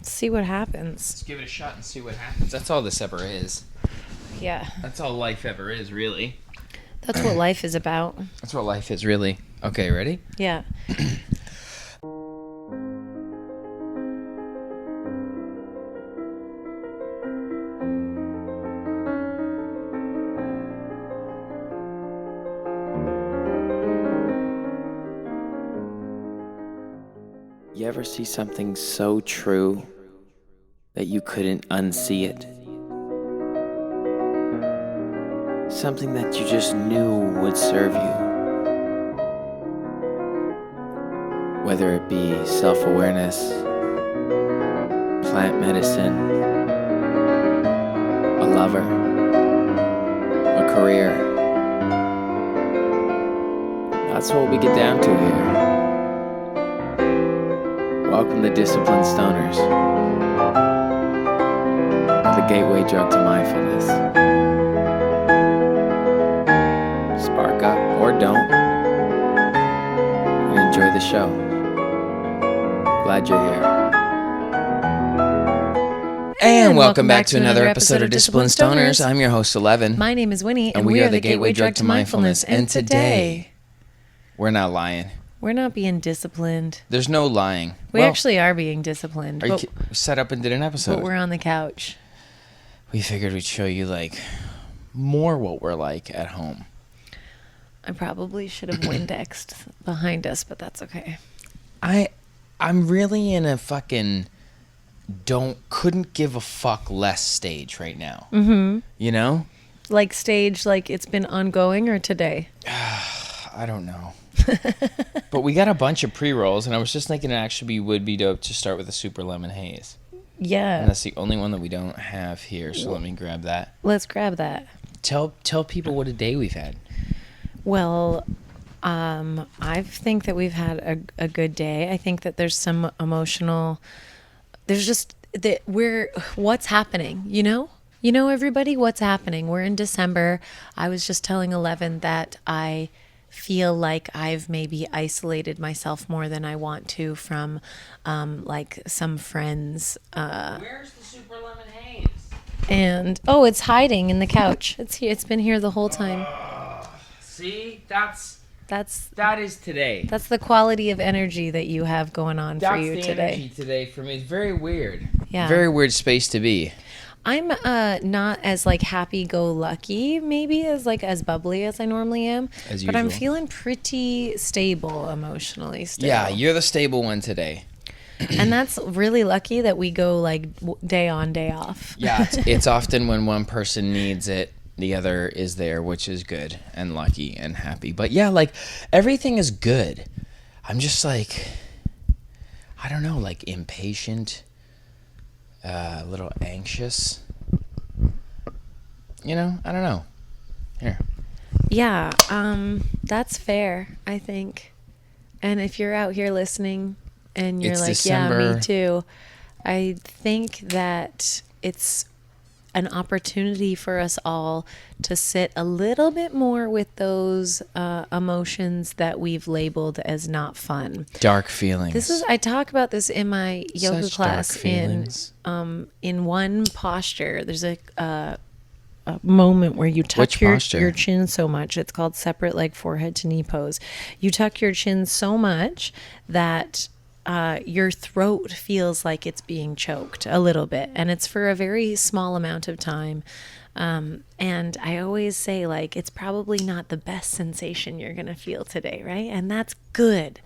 See what happens. Let's give it a shot and see what happens. That's all this ever is. Yeah. That's all life ever is, really. That's what life is about. That's what life is, really. Okay, ready? Yeah. You ever see something so true that you couldn't unsee it? Something that you just knew would serve you. Whether it be self-awareness, plant medicine, a lover, a career. That's what we get down to here. Welcome to Disciplined Stoners, the gateway drug to mindfulness. Spark up or don't, and enjoy the show. Glad you're here. And welcome back to another episode of Disciplined Stoners. I'm your host, Ellevan. My name is Winnie, and we are the gateway drug to mindfulness. And today, we're not lying. We're not being disciplined. There's no lying. We actually are being disciplined. We set up and did an episode. But we're on the couch. We figured we'd show you, more what we're like at home. I probably should have Windexed behind us, but that's okay. I'm really in a fucking couldn't give a fuck less stage right now. Mm-hmm. You know? Like stage, like it's been ongoing, or today? I don't know. But we got a bunch of pre-rolls, and I was just thinking it actually would be dope to start with a super lemon haze. Yeah. And that's the only one that we don't have here, so let me grab that. Let's grab that. Tell people what a day we've had. Well, I think that we've had a good day. I think that there's some emotional, there's just, what's happening, you know? You know, everybody, what's happening? We're in December. I was just telling Ellevan that I feel like I've maybe isolated myself more than I want to from some friends. Where's the super lemon haze? And it's hiding in the couch. It's here. It's been here the whole time. See, that is today. That's the quality of energy that you have going on for you today. That's the energy today for me. It's very weird. Yeah. Very weird space to be. I'm not as happy-go-lucky maybe as bubbly as I normally am. As but usual. I'm feeling pretty stable emotionally still. Yeah, you're the stable one today. And that's really lucky that we go day on, day off. Yeah, it's often when one person needs it, the other is there, which is good and lucky and happy. But yeah, everything is good. I'm just I don't know, impatient. A little anxious. You know, I don't know. Here. Yeah, that's fair, I think. And if you're out here listening and you're It's like, December. Yeah, me too. I think that it's an opportunity for us all to sit a little bit more with those emotions that we've labeled as not fun. Dark feelings. I talk about this in my yoga Such class dark feelings. in one posture. There's a moment where you tuck Which posture? your chin so much. It's called separate leg forehead to knee pose. You tuck your chin so much that your throat feels like it's being choked a little bit, and it's for a very small amount of time. And I always say it's probably not the best sensation you're going to feel today, right? And that's good.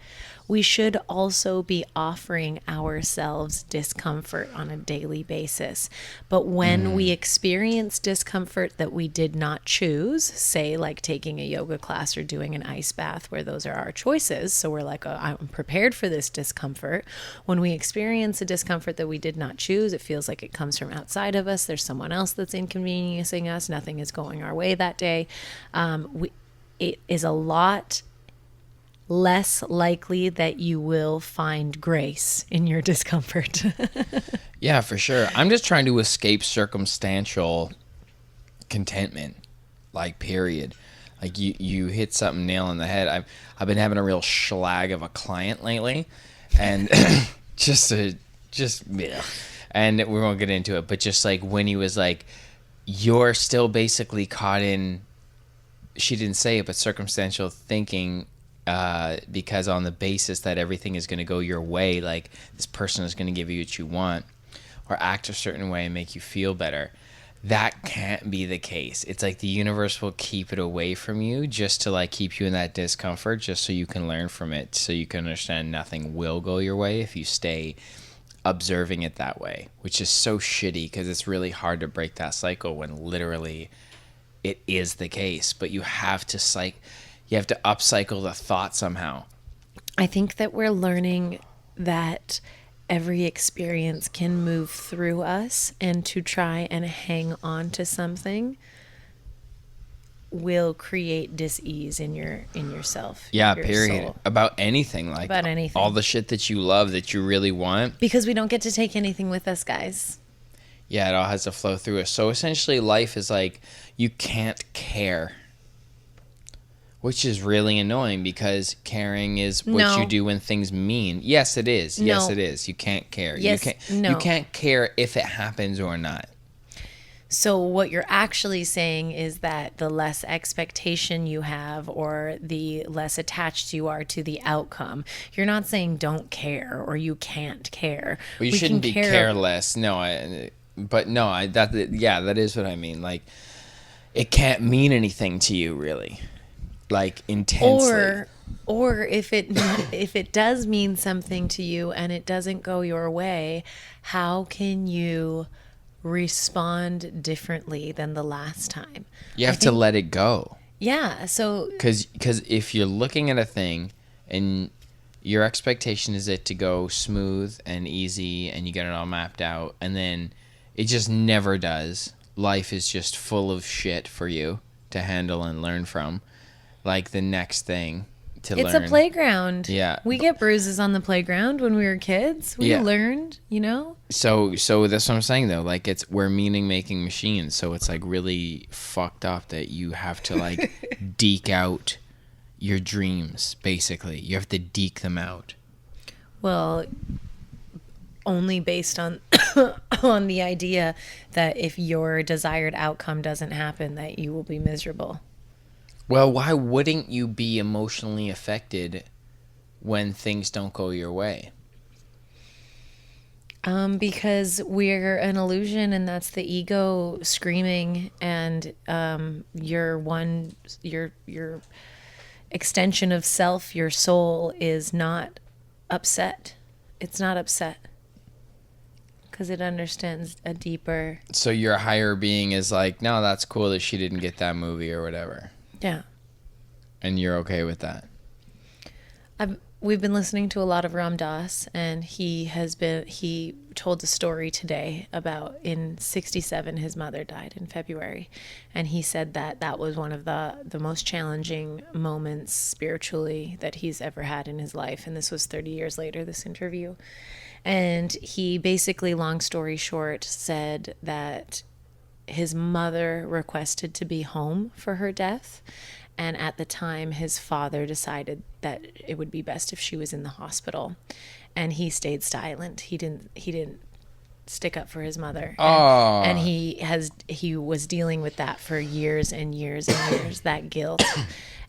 We should also be offering ourselves discomfort on a daily basis. But when we experience discomfort that we did not choose, say taking a yoga class or doing an ice bath, where those are our choices, so we're I'm prepared for this discomfort. When we experience a discomfort that we did not choose, it feels like it comes from outside of us. There's someone else that's inconveniencing us. Nothing is going our way that day. It is a lot less likely that you will find grace in your discomfort. Yeah, for sure. I'm just trying to escape circumstantial contentment, period. You hit something nail on the head. I've been having a real schlag of a client lately, and just yeah. And we won't get into it, but just like when he was like, you're still basically caught in, she didn't say it, but circumstantial thinking, because on the basis that everything is going to go your way, like this person is going to give you what you want or act a certain way and make you feel better. That can't be the case. It's like the universe will keep it away from you just to like keep you in that discomfort, just so you can learn from it, so you can understand nothing will go your way if you stay observing it that way, which is so shitty because it's really hard to break that cycle when literally it is the case. But you have to upcycle the thought somehow. I think that we're learning that every experience can move through us, and to try and hang on to something will create dis-ease in yourself. Yeah, your period. soul. About anything, like About anything. all the shit that you love, that you really want. Because we don't get to take anything with us, guys. Yeah, it all has to flow through us. So essentially life is like you can't care. Which is really annoying because caring is what you do when things mean. Yes, it is. No. Yes, it is. You can't care. Yes, You can't care if it happens or not. So what you're actually saying is that the less expectation you have, or the less attached you are to the outcome. You're not saying don't care or you can't care. Well, you shouldn't be careless. That is what I mean. Like, it can't mean anything to you, really. Like, intensely. Or if it does mean something to you and it doesn't go your way, how can you respond differently than the last time? You have to let it go. Yeah, so because if you're looking at a thing and your expectation is it to go smooth and easy and you get it all mapped out, and then it just never does. Life is just full of shit for you to handle and learn from. Like the next thing to learn. It's a playground. Yeah. We get bruises on the playground when we were kids. We learned, So that's what I'm saying though. Like we're meaning making machines. So it's like really fucked up that you have to like deke out your dreams, basically. You have to deke them out. Well, only based on on the idea that if your desired outcome doesn't happen, that you will be miserable. Well, why wouldn't you be emotionally affected when things don't go your way? Because we're an illusion, and that's the ego screaming, and your extension of self, your soul, is not upset. It's not upset because it understands a deeper. So your higher being is like, no, that's cool that she didn't get that movie or whatever. Yeah. And you're okay with that? We've been listening to a lot of Ram Dass, and he told a story today about in 1967 his mother died in February, and he said that was one of the most challenging moments spiritually that he's ever had in his life, and this was 30 years later, this interview. And he basically, long story short, said that his mother requested to be home for her death, and at the time his father decided that it would be best if she was in the hospital, and he stayed silent. He didn't stick up for his mother. And he was dealing with that for years and years and years, that guilt.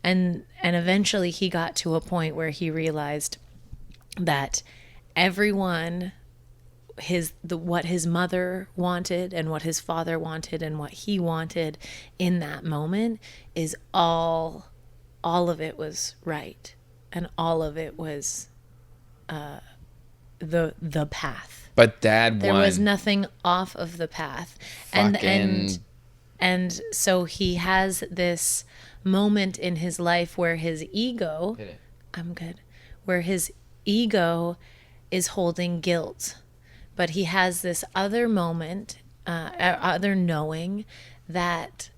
And eventually he got to a point where he realized that everyone, what his mother wanted and what his father wanted and what he wanted in that moment is all of it was right, and all of it was the path. But Dad there was nothing off of the path. And so he has this moment in his life where his ego where his ego is holding guilt. But he has this other moment, other knowing that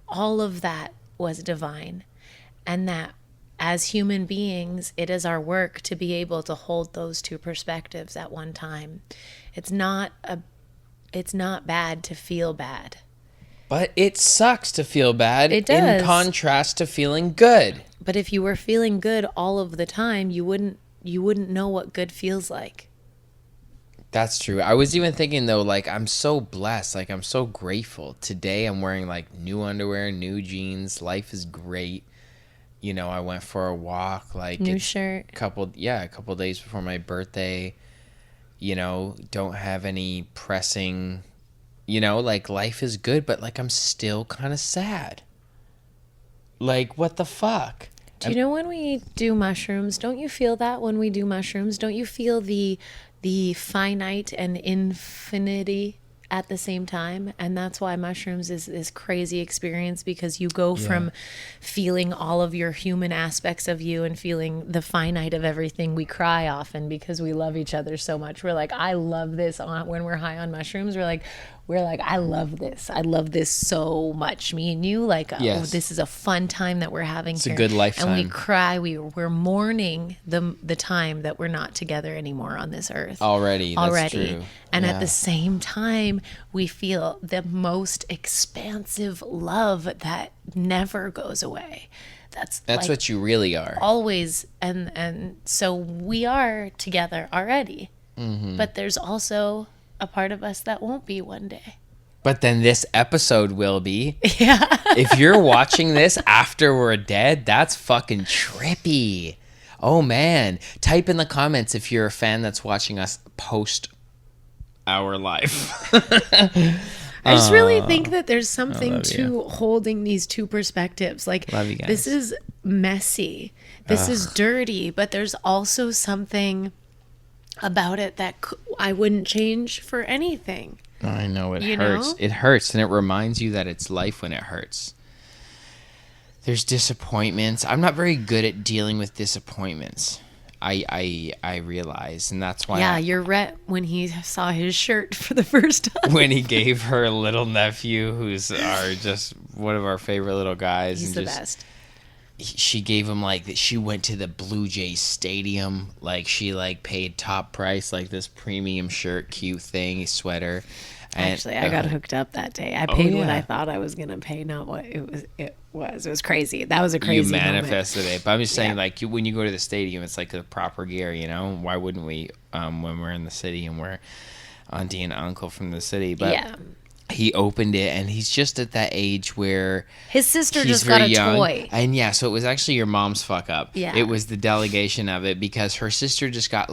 all of that was divine, and that as human beings, it is our work to be able to hold those two perspectives at one time. It's not bad to feel bad. But it sucks to feel bad. It does. In contrast to feeling good. But if you were feeling good all of the time, you wouldn't know what good feels like. That's true. I was even thinking though, like, I'm so blessed. Like, I'm so grateful. Today I'm wearing like new underwear, new jeans. Life is great. You know, I went for a walk. Like, New it's shirt. a couple days before my birthday. You know, don't have any pressing. You know, like, life is good, but like, I'm still kind of sad. Like, what the fuck? Do you know when we do mushrooms? Don't you feel that when we do mushrooms? Don't you feel the finite and infinity at the same time? And that's why mushrooms is this crazy experience, because you go from feeling all of your human aspects of you and feeling the finite of everything. We cry often because we love each other so much. We're like, I love this. When we're high on mushrooms, we're like, I love this. I love this so much. Me and you, like, Yes. oh, this is a fun time that we're having It's here. a good lifetime. And we cry. We're mourning the time that we're not together anymore on this earth. Already. That's true. And Yeah. at the same time, we feel the most expansive love that never goes away. That's like, what you really are. always. And so we are together already. Mm-hmm. But there's also a part of us that won't be one day. But then this episode will be. Yeah. If you're watching this after we're dead, that's fucking trippy. Oh man. Type in the comments if you're a fan that's watching us post our life. I just really think that there's something love to holding these two perspectives. Like, Love you guys. this is messy, this is dirty, but there's also something about it that I wouldn't change for anything. I know it You hurts. know? It hurts, and it reminds you that it's life when it hurts. There's disappointments. I'm not very good at dealing with disappointments. I realize, and that's why. Yeah, you're Rhett when he saw his shirt for the first time. When he gave her little nephew, who's just one of our favorite little guys, He's and the just, best. she gave him she went to the Blue Jays stadium, like she paid top price, like this premium shirt, cute thing, sweater. And, Actually, I got hooked up that day. I paid what yeah. I thought I was gonna pay, not what it was. It was crazy. That was a crazy. You manifested it, but I'm just saying, Yeah. when you go to the stadium, it's like the proper gear, you know. Why wouldn't we? When we're in the city and we're auntie and uncle from the city, but Yeah. he opened it, and he's just at that age where His sister he's just got a very young. toy. And yeah, so it was actually your mom's fuck up. Yeah. It was the delegation of it, because her sister just got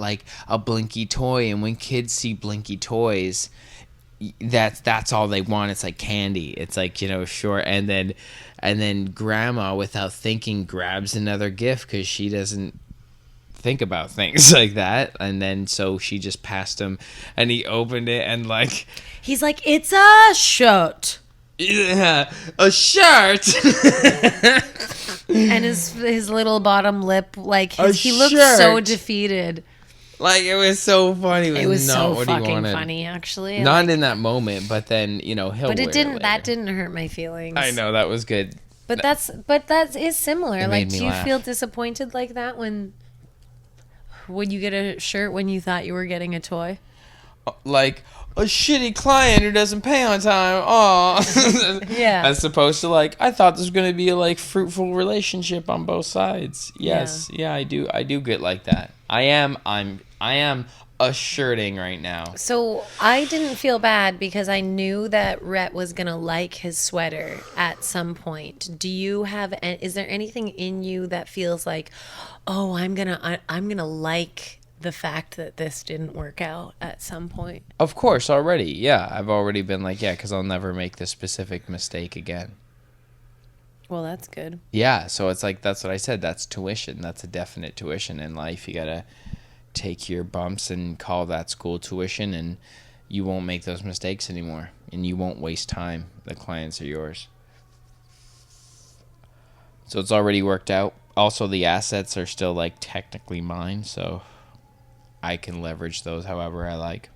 a Blinky toy, and when kids see Blinky toys, that's all they want. It's like candy. It's short, and then grandma, without thinking, grabs another gift because she doesn't think about things like that, and then so she just passed him, and he opened it, and He's like, it's a shirt. yeah, a shirt. And his little bottom lip, he looked shirt. so defeated. It was so funny. It was not so what he fucking wanted. funny, actually. Not in that moment, but then he'll. But wear it didn't. later. That didn't hurt my feelings. I know, that was good. But that is similar. It Like, made me do you laugh. feel disappointed like that when you get a shirt when you thought you were getting a toy? Like a shitty client who doesn't pay on time. Oh, Yeah. As opposed to I thought this was gonna be a fruitful relationship on both sides. Yes, yeah, I do get like that. I am asserting right now. So I didn't feel bad because I knew that Rhett was gonna like his sweater at some point. Do you have? Is there anything in you that feels like, oh, I'm gonna like the fact that this didn't work out at some point? Of course, already. Yeah, I've already been because I'll never make this specific mistake again. Well, that's good. Yeah, so it's that's what I said. That's tuition. That's a definite tuition in life. You gotta take your bumps and call that school tuition, and you won't make those mistakes anymore, and you won't waste time. The clients are yours. So it's already worked out. Also, the assets are still technically mine, so I can leverage those however I like.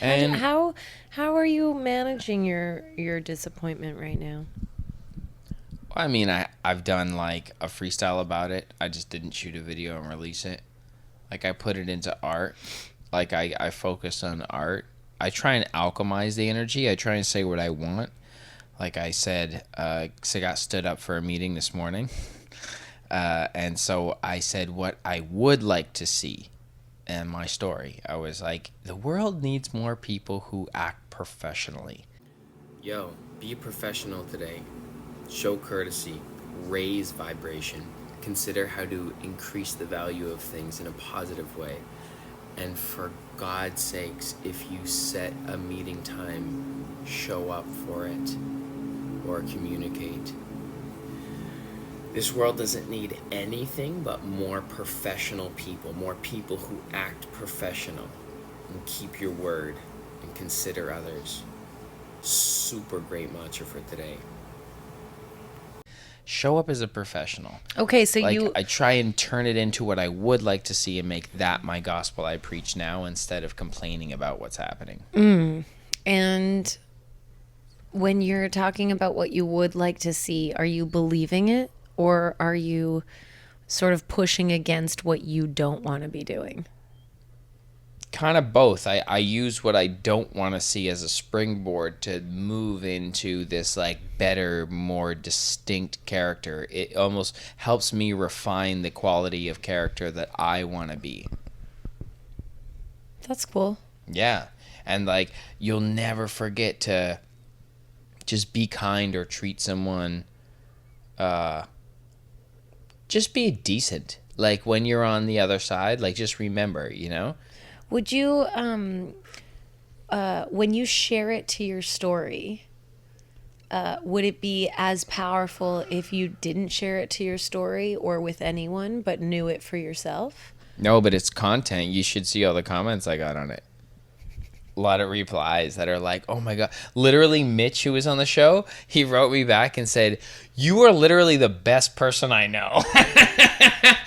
And How are you managing your disappointment right now? I mean, I've done a freestyle about it. I just didn't shoot a video and release it. I put it into art. I focus on art. I try and alchemize the energy. I try and say what I want. Like I said, 'cause I got stood up for a meeting this morning. And so I said what I would like to see and my story. I was like, the world needs more people who act professionally. Yo, be a professional today. Show courtesy. Raise vibration. Consider how to increase the value of things in a positive way. And for God's sakes, if you set a meeting time, show up for it or communicate. This world doesn't need anything but more professional people, more people who act professional and keep your word and consider others. Super great mantra for today. Show up as a professional. Okay, so Like, I try and turn it into what I would like to see and make that my gospel I preach now instead of complaining about what's happening. And when you're talking about what you would like to see, are you believing it, or are you sort of pushing against what you don't want to be doing? Kind of both. I use what I don't want to see as a springboard to move into this like better, more distinct character. It almost helps me refine the quality of character that I want to be. That's cool. Yeah. And like, you'll never forget to just be kind or treat someone, just be decent. Like, when you're on the other side, like, just remember, you know? Would you, when you share it to your story, would it be as powerful if you didn't share it to your story or with anyone, but knew it for yourself? No, but it's content. You should see all the comments I got on it. A lot of replies that are like, oh my God. Literally, Mitch, who was on the show, he wrote me back and said, you are literally the best person I know.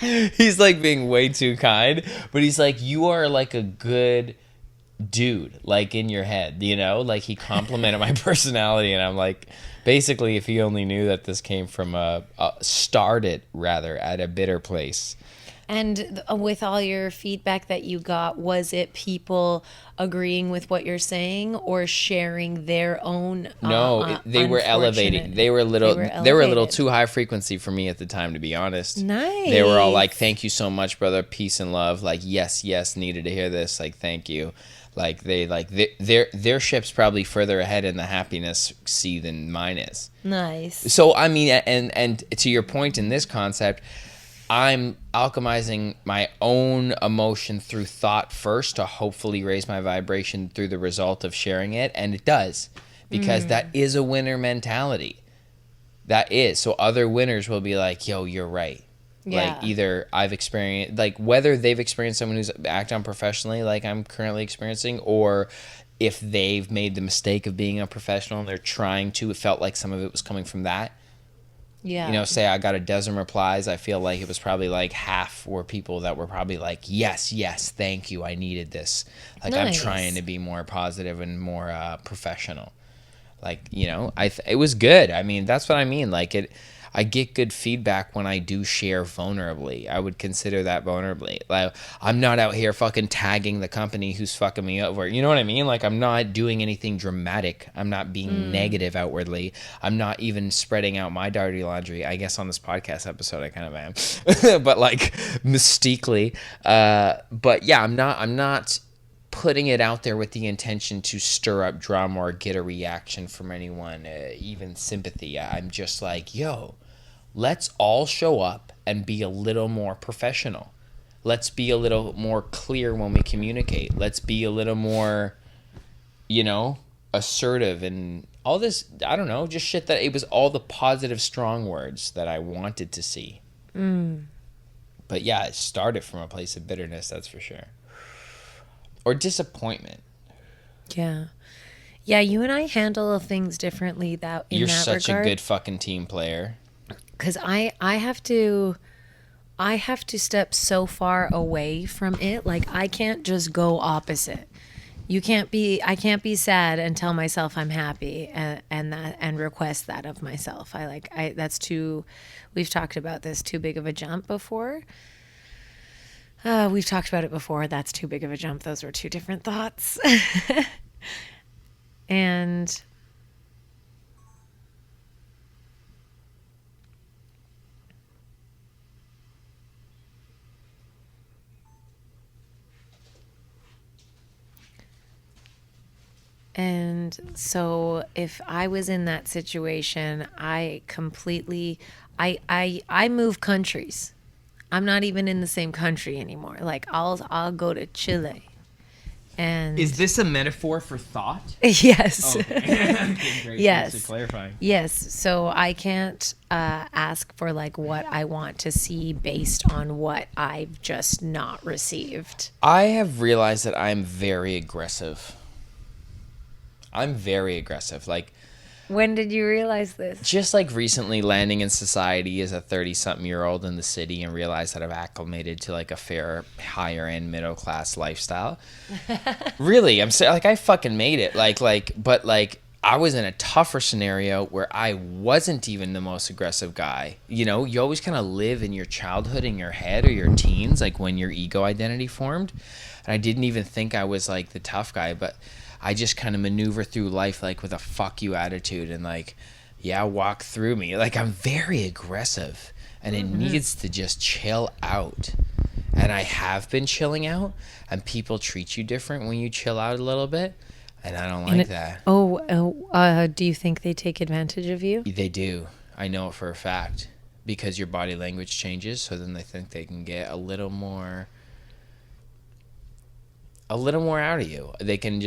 He's like being way too kind, but he's like, you are like a good dude, like in your head, you know? Like, he complimented my personality, and I'm like, basically, if he only knew that this came from started rather at a bitter place. And with all your feedback that you got, was it people agreeing with what you're saying or sharing their own? No, they were elevating. They were a little too high frequency for me at the time, to be honest. Nice. They were all like, "Thank you so much, brother. Peace and love." Like, yes, needed to hear this. Like, thank you. Like, their ship's probably further ahead in the happiness sea than mine is. Nice. So I mean, and to your point in this concept, I'm alchemizing my own emotion through thought first to hopefully raise my vibration through the result of sharing it. And it does, because that is a winner mentality. That is. So other winners will be like, yo, you're right. Yeah. Like, either I've experienced, like, whether they've experienced someone who's acted unprofessionally like I'm currently experiencing, or if they've made the mistake of being unprofessional and they're trying to, it felt like some of it was coming from that. Yeah. You know, say I got a dozen replies, I feel like it was probably like half were people that were probably like, yes, thank you, I needed this. Like, nice. I'm trying to be more positive and more professional. Like, you know, it was good. I mean, that's what I mean. Like, I get good feedback when I do share vulnerably. I would consider that vulnerably. Like, I'm not out here fucking tagging the company who's fucking me over. You know what I mean? Like, I'm not doing anything dramatic. I'm not being negative outwardly. I'm not even spreading out my dirty laundry. I guess on this podcast episode I kind of am. But like, mystically. But yeah, I'm not putting it out there with the intention to stir up drama or get a reaction from anyone, even sympathy. I'm just like, yo, let's all show up and be a little more professional. Let's be a little more clear when we communicate. Let's be a little more, you know, assertive and all this, I don't know, just shit that it was all the positive, strong words that I wanted to see. But yeah, it started from a place of bitterness, that's for sure. Or disappointment. Yeah. Yeah, you and I handle things differently in that regard. You're such a good fucking team player. Because I have to step so far away from it. Like, I can't just go opposite. I can't be sad and tell myself I'm happy and request that of myself. That's too, we've talked about this, too big of a jump before. We've talked about it before. That's too big of a jump. Those were two different thoughts. And And so if I was in that situation, I completely I move countries. I'm not even in the same country anymore. Like I'll go to Chile. And Is this a metaphor for thought? yes. Oh, okay. Great. Yes. Thanks for clarifying. Yes. So I can't ask for like what I want to see based on what I've just not received. I have realized that I'm very aggressive. I'm very aggressive. Like, When did you realize this? just like recently landing in society as a 30-something-year-old in the city and realized that I've acclimated to like a fair, higher-end, middle-class lifestyle. Really, I'm saying, like, I fucking made it. But I was in a tougher scenario where I wasn't even the most aggressive guy. You know, you always kind of live in your childhood in your head or your teens, like when your ego identity formed. And I didn't even think I was like the tough guy, but I just kind of maneuver through life like with a fuck you attitude and like, yeah, walk through me. Like, I'm very aggressive and it needs to just chill out. And I have been chilling out, and people treat you different when you chill out a little bit. And I don't like that. Do you think they take advantage of you? They do. I know it for a fact, because your body language changes. So then they think they can get a little more out of you. They can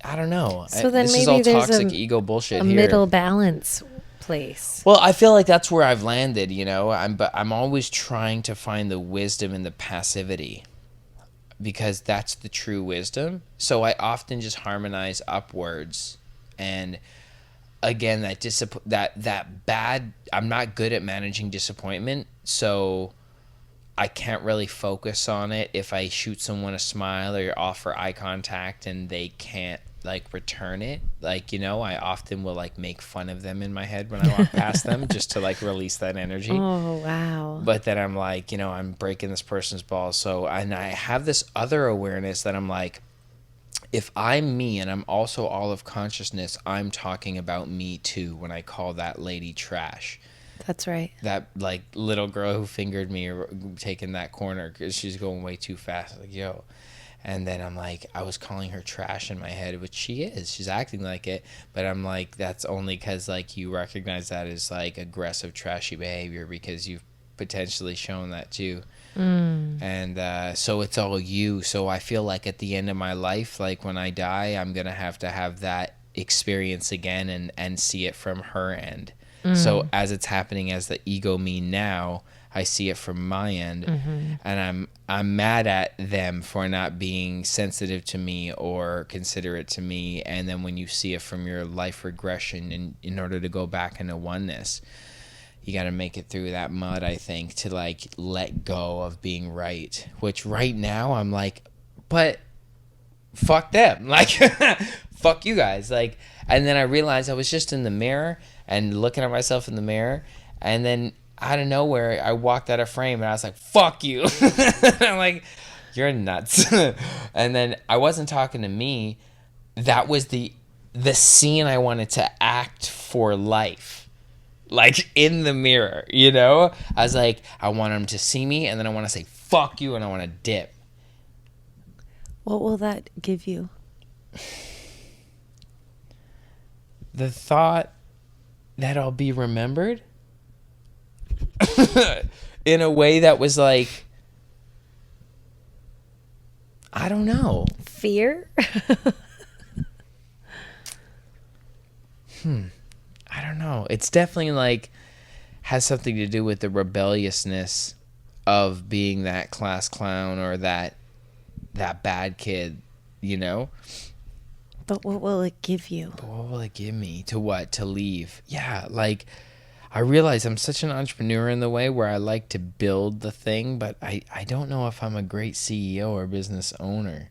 I don't know. So then this maybe is all there's toxic ego bullshit a here. middle balance place. Well, I feel like that's where I've landed, you know. But I'm always trying to find the wisdom in the passivity, because that's the true wisdom. So I often just harmonize upwards, and again, that bad. I'm not good at managing disappointment, so I can't really focus on it. If I shoot someone a smile or offer eye contact and they can't like return it, like, you know, I often will like make fun of them in my head when I walk past them, just to like release that energy. Oh, wow. But then I'm like, you know, I'm breaking this person's balls. So, and I have this other awareness that I'm like, if I'm me and I'm also all of consciousness, I'm talking about me too when I call that lady trash. That's right. That like little girl who fingered me or taking that corner because she's going way too fast. Like, yo. And then I'm like, I was calling her trash in my head, which she is. She's acting like it. But I'm like, that's only because like you recognize that as like aggressive, trashy behavior, because you've potentially shown that too. And so it's all you. So I feel like at the end of my life, like when I die, I'm going to have that experience again and see it from her end. So as it's happening as the ego me now, I see it from my end, and I'm mad at them for not being sensitive to me or considerate to me. And then when you see it from your life regression, in order to go back into oneness, you got to make it through that mud, I think, to like let go of being right. Which right now I'm like, but fuck them, like fuck you guys, like. And then I realized I was just in the mirror and looking at myself in the mirror, and then out of nowhere, I walked out of frame and I was like, fuck you. I'm like, you're nuts. And then I wasn't talking to me. That was the scene I wanted to act for life. Like in the mirror, you know? I was like, I want them to see me, and then I want to say, fuck you, and I want to dip. What will that give you? The thought that I'll be remembered in a way that was like, I don't know. Fear? I don't know. It's definitely like has something to do with the rebelliousness of being that class clown or that bad kid, you know? But what will it give you? But what will it give me? To what? To leave. Yeah, like I realize I'm such an entrepreneur in the way where I like to build the thing, but I don't know if I'm a great CEO or business owner.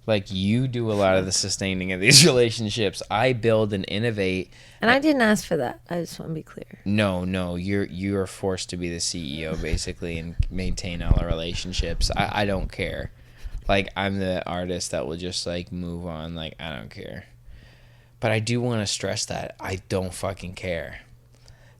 Like, you do a lot of the sustaining of these relationships. I build and innovate. And I didn't ask for that. I just want to be clear. No, you're forced to be the CEO basically and maintain all our relationships. I don't care. Like, I'm the artist that will just like move on. Like, I don't care. But I do want to stress that I don't fucking care.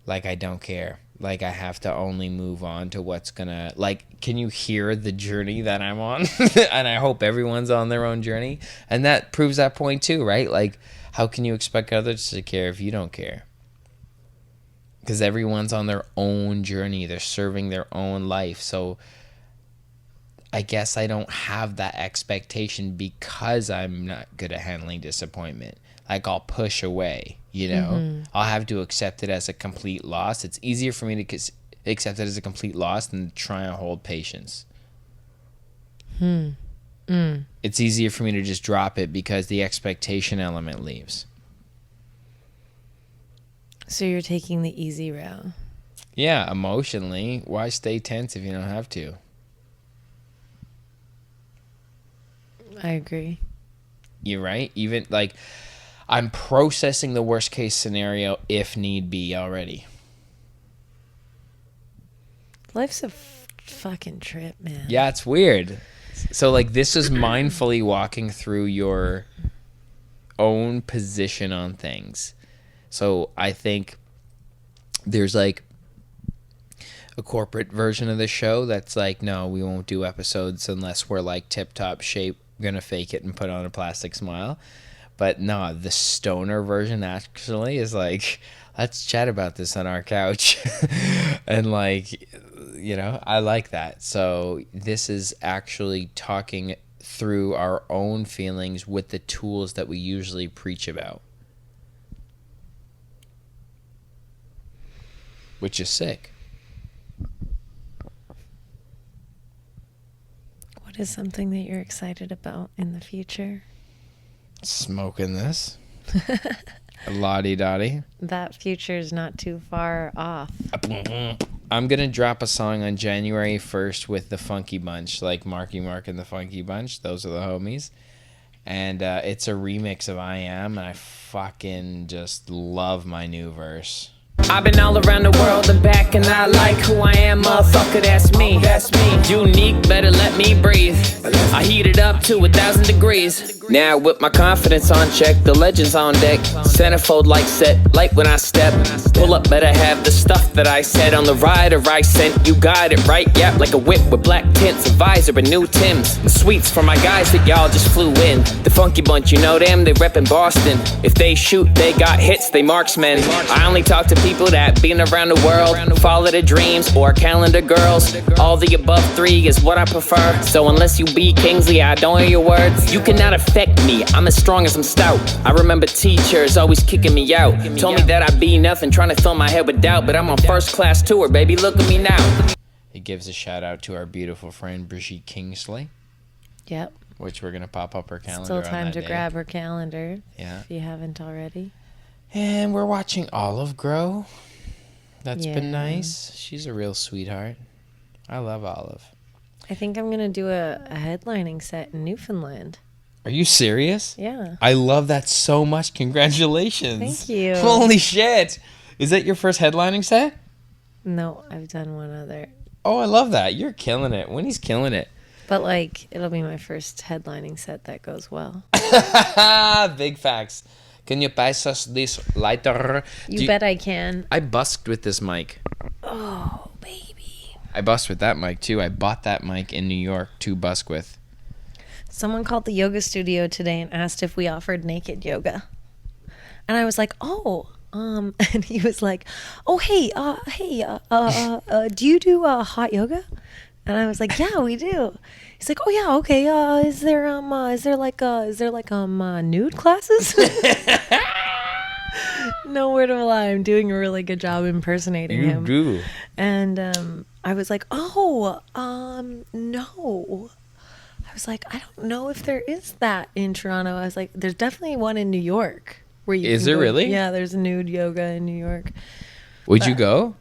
Like, I don't care. Like, I have to only move on to what's gonna, like, can you hear the journey that I'm on? And I hope everyone's on their own journey. And that proves that point too, right? Like, how can you expect others to care if you don't care? Because everyone's on their own journey. They're serving their own life. So I guess I don't have that expectation because I'm not good at handling disappointment. Like, I'll push away, you know? I'll have to accept it as a complete loss. It's easier for me to accept it as a complete loss than to try and hold patience. It's easier for me to just drop it because the expectation element leaves. So you're taking the easy route. Yeah, emotionally. Why stay tense if you don't have to? I agree. You're right. Even like, I'm processing the worst case scenario if need be already. Life's a fucking trip, man. Yeah, it's weird. So like, this is mindfully walking through your own position on things. So I think there's like a corporate version of the show that's like, no, we won't do episodes unless we're like tip top shape, gonna fake it and put on a plastic smile. But no, the stoner version actually is like, let's chat about this on our couch. And like, you know, I like that. So this is actually talking through our own feelings with the tools that we usually preach about, which is sick. What is something that you're excited about in the future? Smoking this. La-di-da-di. That future is not too far off. I'm going to drop a song on January 1st with the Funky Bunch, like Marky Mark and the Funky Bunch. Those are the homies. And it's a remix of I Am, and I fucking just love my new verse. I've been all around the world and back, and I like who I am, motherfucker, that's me. That's me. Unique, better let me breathe. I heat it up to 1,000 degrees. Now with my confidence on check, the legends on deck. Centerfold like set, light when I step. Pull up, better have the stuff that I said on the rider I sent. You got it right, yep, like a whip with black tints, a visor and new Timbs. The sweets for my guys that y'all just flew in. The Funky Bunch, you know them, they reppin' Boston. If they shoot, they got hits, they marksmen. I only talk to people that been around the world, follow their dreams or calendar girls. All the above three is what I prefer. So unless you be Kingsley, I don't hear your words. You cannot affect me, I'm as strong as I'm stout. I remember teachers always kicking me out. Told me that I'd be nothing, trying to fill my head with doubt. But I'm on first class tour, baby, look at me now. It gives a shout out to our beautiful friend Brigitte Kingsley. Yep. Which we're going to pop up her calendar. Still time on that to day. grab her calendar. Yeah. If you haven't already. And we're watching Olive grow. That's Yeah. been nice. She's a real sweetheart. I love Olive. I think I'm going to do a headlining set in Newfoundland. Are you serious? Yeah. I love that so much. Congratulations. Thank you. Holy shit. Is that your first headlining set? No, I've done one other. Oh, I love that. You're killing it. Winnie's killing it. But like, it'll be my first headlining set that goes well. Big facts. Can you pass us this lighter? You bet I can. I busked with this mic. Oh, baby. I busked with that mic too. I bought that mic in New York to busk with. Someone called the yoga studio today and asked if we offered naked yoga. And I was like, oh, and he was like, oh, hey, do you do hot yoga? And I was like, yeah, we do. He's like, oh yeah, okay. Is there nude classes? No word of a lie. I'm doing a really good job impersonating him. You do. And I was like, oh, no. I was like, I don't know if there is that in Toronto. I was like, there's definitely one in New York. Where you Is can there go. really? Yeah, there's nude yoga in New York. Would you go?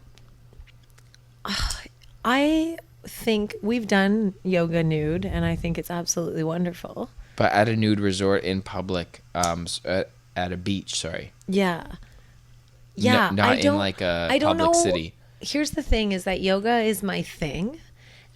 I think we've done yoga nude, and I think it's absolutely wonderful. But at a nude resort in public, at a beach, sorry. Yeah. Yeah. Not in like a public city. Here's the thing is that yoga is my thing.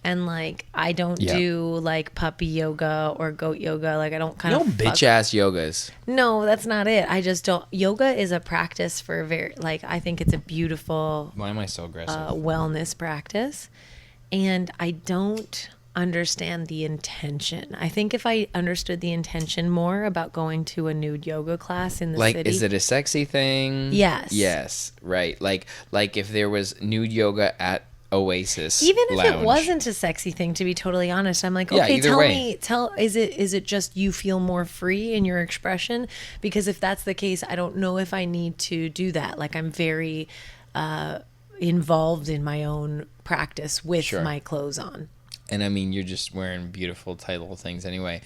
And like, I don't do like puppy yoga or goat yoga. Like, I don't kind of bitch ass yogas. No, that's not it. I just don't. Yoga is a practice for I think it's a beautiful Why am I so aggressive? wellness practice. and I don't understand the intention. I think if I understood the intention more about going to a nude yoga class in the Like, city. is it a sexy thing? Yes. Yes, right. Like if there was nude yoga at Oasis Even if Lounge. it wasn't a sexy thing, to be totally honest, I'm like, Yeah, okay, either tell way. me, is it just you feel more free in your expression? Because if that's the case, I don't know if I need to do that. Like, I'm very involved in my own practice with Sure. my clothes on. And I mean, you're just wearing beautiful, tight little things anyway.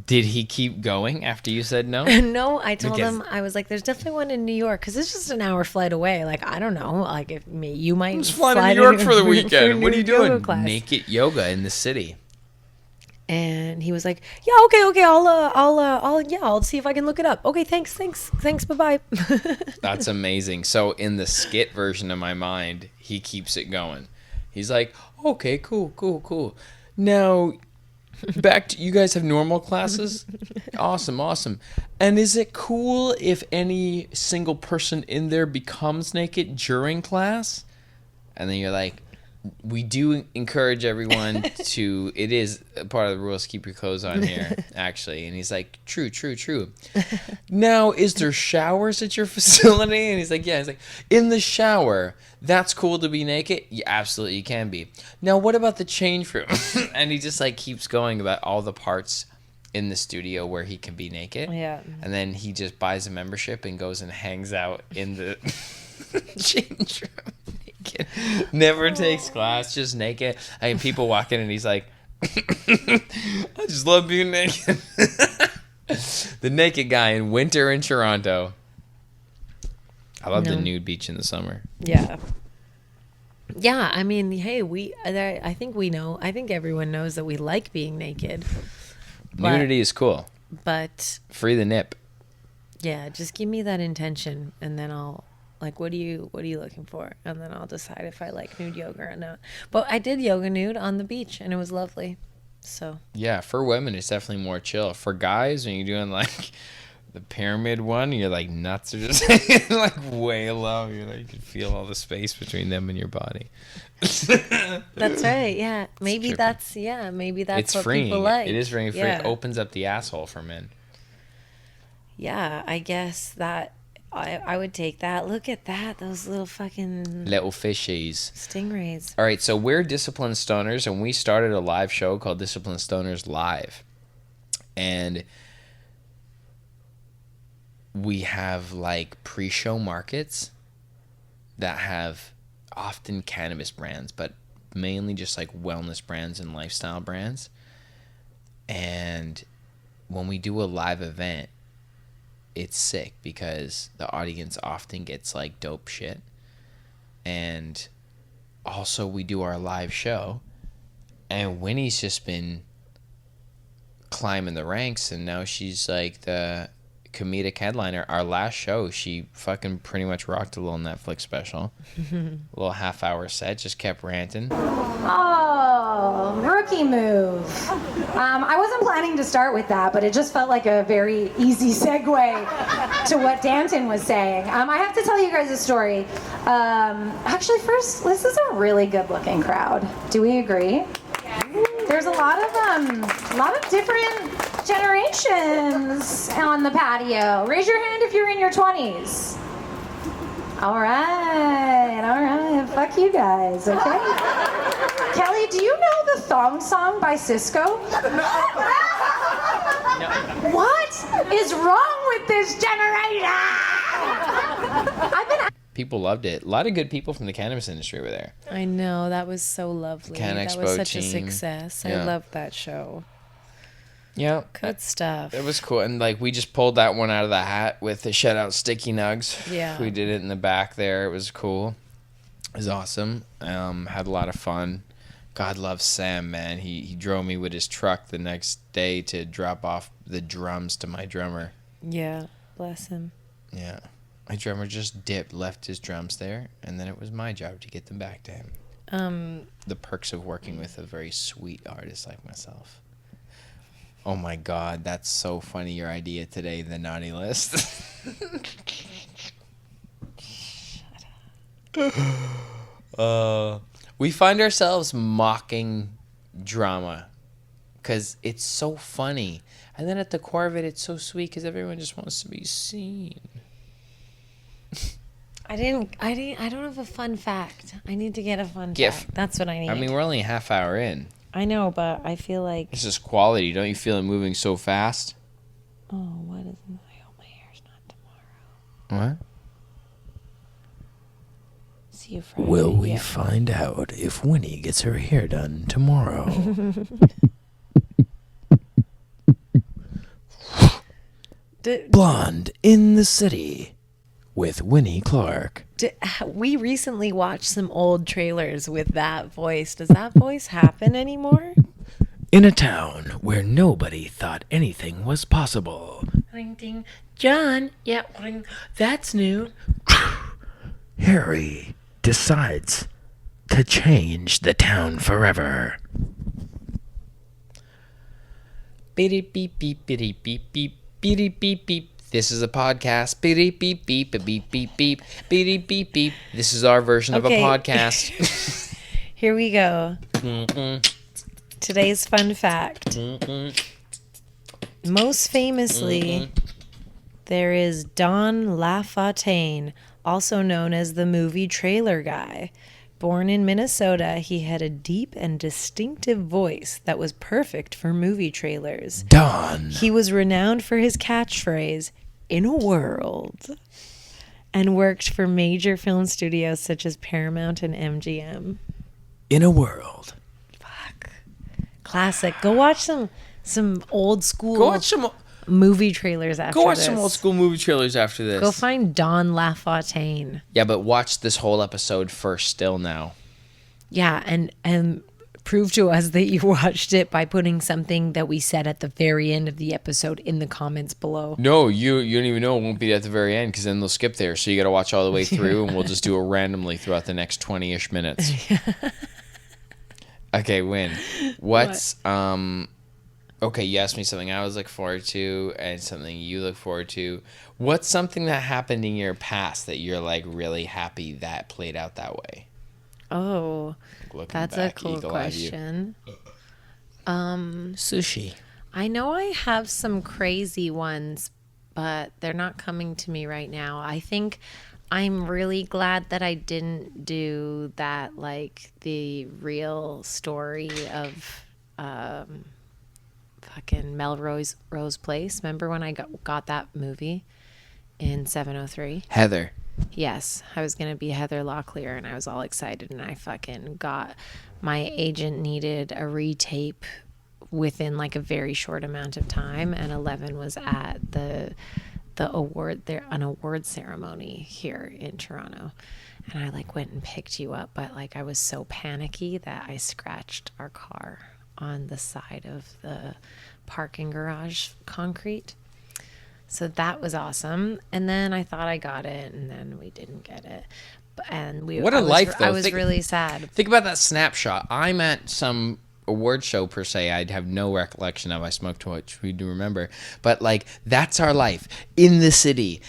Did he keep going after you said no? No, I told Because- him, I was like, there's definitely one in New York because it's just an hour flight away. Like, I don't know. Like, if you might I'm just flying to fly New York for the for weekend. What are you nude yoga doing? class. Naked yoga in the city. And he was like, yeah, okay, I'll see if I can look it up. Okay, thanks, bye-bye. That's amazing. So in the skit version of my mind, he keeps it going. He's like, okay, cool. Now, back to, you guys have normal classes? Awesome. And is it cool if any single person in there becomes naked during class? And then you're like, we do encourage everyone to, it is a part of the rules, keep your clothes on here, actually. And he's like, true. Now, is there showers at your facility? And he's like, yeah. He's like, in the shower, that's cool to be naked? Yeah, absolutely, you can be. Now, what about the change room? And he just like keeps going about all the parts in the studio where he can be naked. Yeah. And then he just buys a membership and goes and hangs out in the change room. Never takes class, just naked. I mean, people walk in and he's like, I just love being naked. The naked guy in winter in Toronto. I love the nude beach in the summer. Yeah. Yeah, I mean, hey, I think we know. I think everyone knows that we like being naked. Nudity is cool. But Free the nip. yeah, just give me that intention, and then I'll like, what are you looking for? And then I'll decide if I like nude yoga or not. But I did yoga nude on the beach, and it was lovely. So Yeah, for women, it's definitely more chill. For guys, when you're doing like the pyramid one, you're like nuts are just like way low. You're like, you can feel all the space between them and your body. that's right. Yeah, maybe trippy. that's It's what freeing. people like. It is freeing. Yeah. It opens up the asshole for men. Yeah, I guess that I would take that. Look at that, those little fucking Little fishies. stingrays. All right, so we're Disciplined Stoners, and we started a live show called Disciplined Stoners Live. And we have like pre-show markets that have often cannabis brands, but mainly just like wellness brands and lifestyle brands. And when we do a live event, it's sick because the audience often gets like dope shit. And also we do our live show, and Winnie's just been climbing the ranks, and now she's like the comedic headliner. Our last show, she fucking pretty much rocked a little Netflix special. A little half-hour set, just kept ranting. Oh, rookie move. I wasn't planning to start with that, but it just felt like a very easy segue to what Danton was saying. I have to tell you guys a story. Actually, first, this is a really good-looking crowd. Do we agree? There's a lot of different generations on the patio. Raise your hand if you're in your 20s. All right. Fuck you guys, okay? Kelly, do you know the Thong Song by Cisco? What is wrong with this generation? People loved it. A lot of good people from the cannabis industry were there. I know, that was so lovely. Can that Expo was such a team. success. Yeah. I loved that show. Yeah. Good stuff. It was cool. And like we just pulled that one out of the hat with the shout out Sticky Nugs. Yeah. We did it in the back there. It was cool. It was awesome. Had a lot of fun. God loves Sam, man. He drove me with his truck the next day to drop off the drums to my drummer. Yeah, bless him. Yeah. My drummer just left his drums there, and then it was my job to get them back to him. The perks of working with a very sweet artist like myself. Oh my God, that's so funny, your idea today, the naughty list. Shut up. We find ourselves mocking drama because it's so funny. And then at the core of it, it's so sweet because everyone just wants to be seen. I don't have a fun fact. I need to get a fun fact. That's what I need. I mean, we're only a half hour in. I know, but I feel like... This is quality. Don't you feel it moving so fast? Oh, what is... I hope my hair's not tomorrow. What? See you Friday. Will we find out if Winnie gets her hair done tomorrow? Blonde in the City with Winnie Clark. We recently watched some old trailers with that voice. Does that voice happen anymore? In a town where nobody thought anything was possible. Ding, ding. John, yeah, that's new. Harry decides to change the town forever. Beep beep beep beep beep beep beep beep beep. This is a podcast. Beep beep beep beep beep beep beep beep beep beep. This is our version of a podcast. Here we go. Today's fun fact. Most famously, there is Don LaFontaine, also known as the movie trailer guy. Born in Minnesota, he had a deep and distinctive voice that was perfect for movie trailers. Don. He was renowned for his catchphrase, "In a world," and worked for major film studios such as Paramount and MGM. In a world. Fuck. Classic. Go watch some old school... Go watch some... movie trailers after this. Go watch some old school movie trailers after this. Go find Don LaFontaine. Yeah, but watch this whole episode first still now. Yeah, and prove to us that you watched it by putting something that we said at the very end of the episode in the comments below. No, you don't even know. It won't be at the very end because then they'll skip there. So you got to watch all the way through and we'll just do it randomly throughout the next 20-ish minutes. Okay, Win. What's... Okay, you asked me something I was looking forward to and something you look forward to. What's something that happened in your past that you're like really happy that played out that way? Oh, Looking that's back, a cool question. Sushi. I know I have some crazy ones, but they're not coming to me right now. I think I'm really glad that I didn't do that, like the real story of... fucking Melrose Rose Place. Remember when I got that movie in 703? Heather. Yes, I was going to be Heather Locklear and I was all excited and I fucking got... My agent needed a retape within like a very short amount of time and Ellevan was at an award ceremony here in Toronto. And I like went and picked you up, but like I was so panicky that I scratched our car on the side of the parking garage concrete. So that was awesome. And then I thought I got it and then we didn't get it. What a life, though. I was really sad. Think about that snapshot. I'm at some award show, per se. I'd have no recollection of. I smoked too much. We do remember. But, like, that's our life. In the city.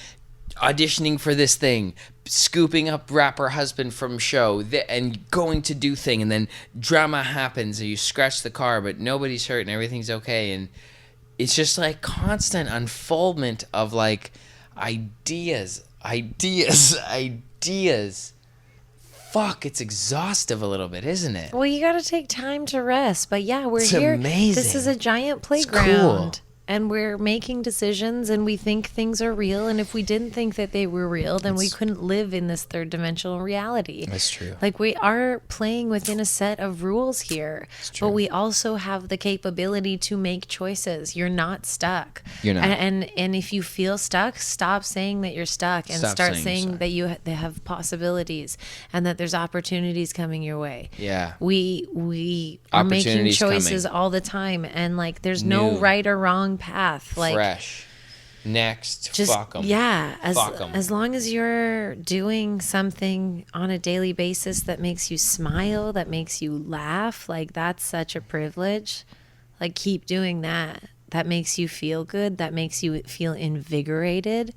Auditioning for this thing. Scooping up rapper husband from show. And going to do thing. And then drama happens. And you scratch the car, but nobody's hurt and everything's okay. And it's just, like, constant unfoldment of, like, ideas. Fuck, it's exhaustive a little bit, isn't it? Well, you got to take time to rest. But yeah, It's here. amazing. This is a giant playground. It's cool. And we're making decisions and we think things are real. And if we didn't think that they were real, then we couldn't live in this third dimensional reality. That's true. Like we are playing within a set of rules here. But we also have the capability to make choices. You're not stuck. You're not. And if you feel stuck, stop saying that you're stuck and start saying that they have possibilities and that there's opportunities coming your way. Yeah. We are making choices all the time. And like there's no right or wrong path. Like fresh. Next. just fuck 'em. Yeah. Fuck 'em. As long as you're doing something on a daily basis that makes you smile, that makes you laugh, like that's such a privilege. Like keep doing that. That makes you feel good. That makes you feel invigorated.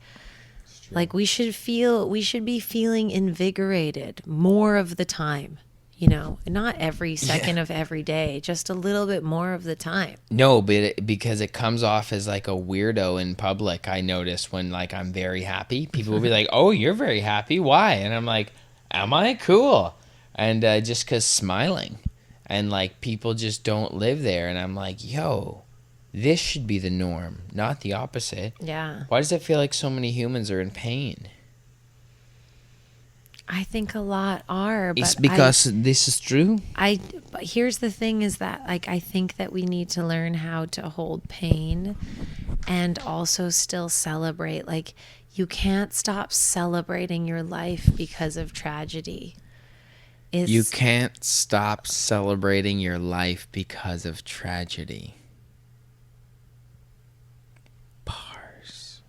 Like we should be feeling invigorated more of the time. not every second of every day, just a little bit more of the time. No, but because it comes off as like a weirdo in public. I notice when like I'm very happy, people will be like, "Oh, you're very happy. Why?" And I'm like, "Am I? Cool." And just because smiling, and like people just don't live there, and I'm like, "Yo, this should be the norm, not the opposite." Yeah. Why does it feel like so many humans are in pain? I think a lot are, but It's because this is true. but here's the thing is that like I think that we need to learn how to hold pain and also still celebrate. Like you can't stop celebrating your life because of tragedy. You can't stop celebrating your life because of tragedy. Bars.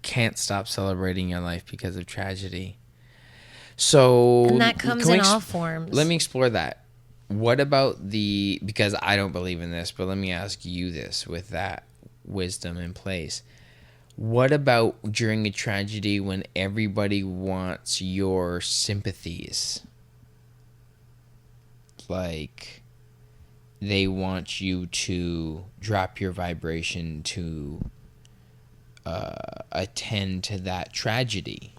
Can't stop celebrating your life because of tragedy. So And that comes in all forms. Let me explore that. What about because I don't believe in this, but let me ask you this with that wisdom in place. What about during a tragedy when everybody wants your sympathies? Like they want you to drop your vibration to attend to that tragedy.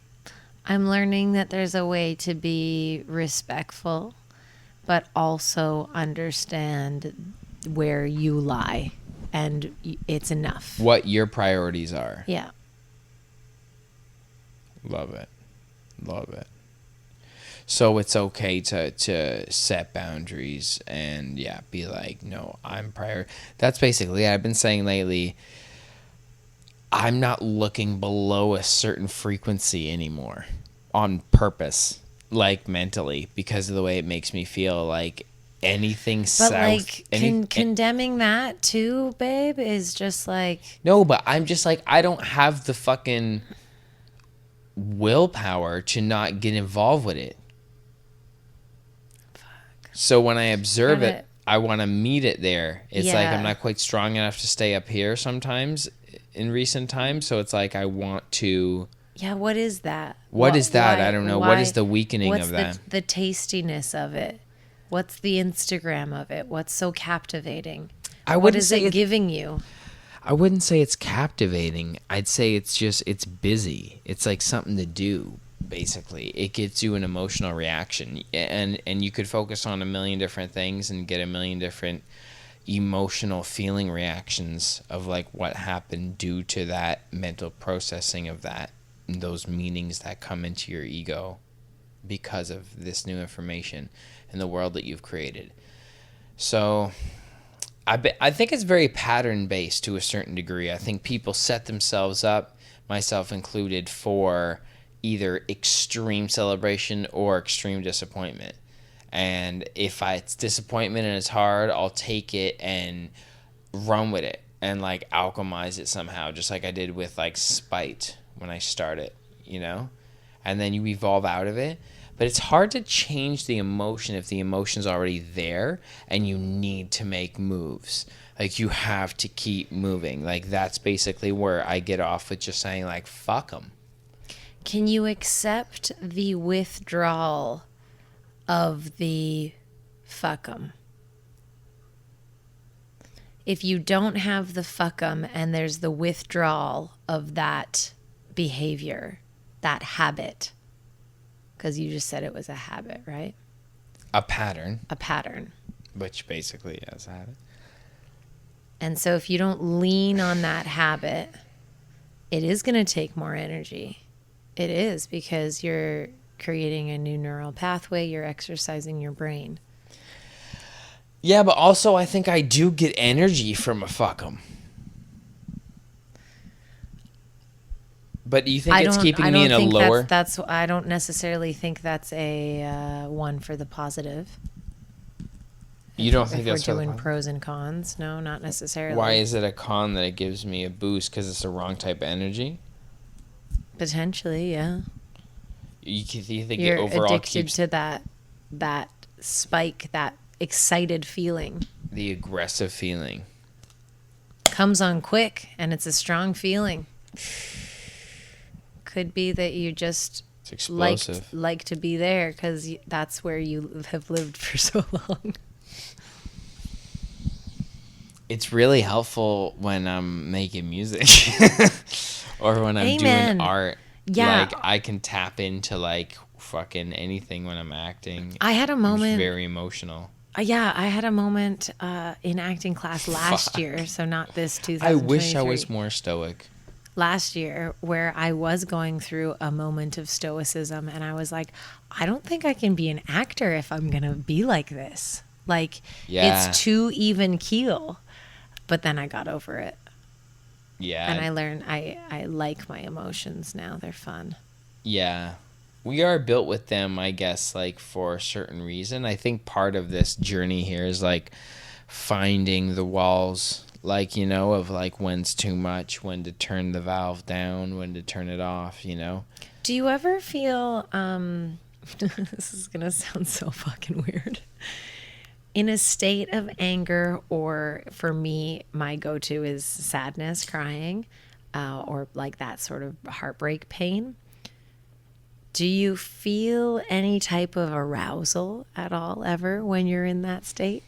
I'm learning that there's a way to be respectful, but also understand where you lie, and it's enough. What your priorities are. Yeah. Love it. Love it. So it's okay to set boundaries and be like, no, I'm prior. That's basically it. I've been saying lately, I'm not looking below a certain frequency anymore on purpose, like mentally, because of the way it makes me feel. Like anything But like condemning that too, babe, is just like... No, but I'm just like, I don't have the fucking willpower to not get involved with it. Fuck. So when I observe it, I want to meet it there. It's like I'm not quite strong enough to stay up here sometimes in recent times, so it's like I want to... Yeah, what is that? What is that? I don't know. What is the weakening of that? What's the tastiness of it? What's the Instagram of it? What's so captivating? What is it giving you? I wouldn't say it's captivating. I'd say it's busy. It's like something to do, basically. It gets you an emotional reaction. And you could focus on a million different things and get a million different emotional feeling reactions of like what happened due to that mental processing of that, those meanings that come into your ego because of this new information in the world that you've created. So I think it's very pattern based to a certain degree. I think people set themselves up, myself included, for either extreme celebration or extreme disappointment. And if it's disappointment and it's hard, I'll take it and run with it and like alchemize it somehow, just like I did with like spite when I started, and then you evolve out of it. But it's hard to change the emotion if the emotion's already there and you need to make moves. Like you have to keep moving. Like that's basically where I get off with just saying like, fuck them. Can you accept the withdrawal of the fuck 'em? If you don't have the fuck 'em and there's the withdrawal of that behavior, that habit, because you just said it was a habit, right? A pattern. A pattern. Which basically is a habit. And so if you don't lean on that habit, it is going to take more energy. It is, because you're creating a new neural pathway, you're exercising your brain. Yeah, but also I think I do get energy from a fuck 'em. But do you think it's keeping me in a lower... I don't necessarily think that's a one for the positive. You don't think that's for the doing pros and cons? No, not necessarily. Why is it a con that it gives me a boost? Because it's the wrong type of energy? Potentially, yeah. You think You're it overall addicted to that spike, that excited feeling. The aggressive feeling. Comes on quick, and it's a strong feeling. Could be that you just It's explosive. like to be there because that's where you have lived for so long. It's really helpful when I'm making music or when I'm Amen. doing art. Yeah. Like I can tap into like fucking anything when I'm acting. I had a It's moment. very emotional. Yeah, I had a moment in acting class last year, so not this 2023. I wish I was more stoic. Last year, where I was going through a moment of stoicism, and I was like, I don't think I can be an actor if I'm gonna be like this. Like, Yeah. it's too even keel. But then I got over it, Yeah. and I learned I like my emotions now. They're fun. Yeah. We are built with them, I guess, like for a certain reason. I think part of this journey here is like finding the walls, like, you know, of like when's too much, when to turn the valve down, when to turn it off, you know? Do you ever feel, this is going to sound so fucking weird, in a state of anger, or for me, my go-to is sadness, crying, or like that sort of heartbreak pain? Do you feel any type of arousal at all ever when you're in that state?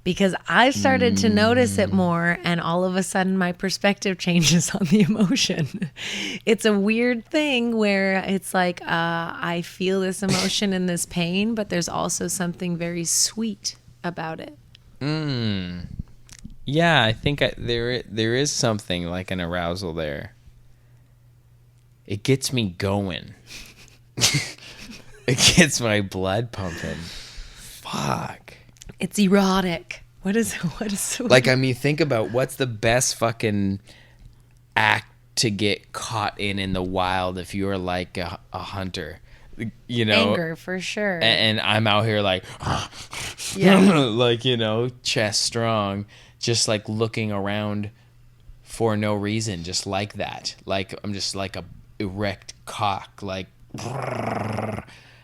Because I've started to notice it more, and all of a sudden my perspective changes on the emotion. It's a weird thing where it's like I feel this emotion and this pain, but there's also something very sweet about it. Yeah, I think there is something like an arousal there. It gets me going. It gets my blood pumping. Fuck. It's erotic. What is Like, I mean, think about what's the best fucking act to get caught in the wild if you're like a hunter, you know? Anger, for sure. And I'm out here like, Yeah. like, you know, chest strong, just like looking around for no reason, just like that. Like, I'm just like a erect cock, like,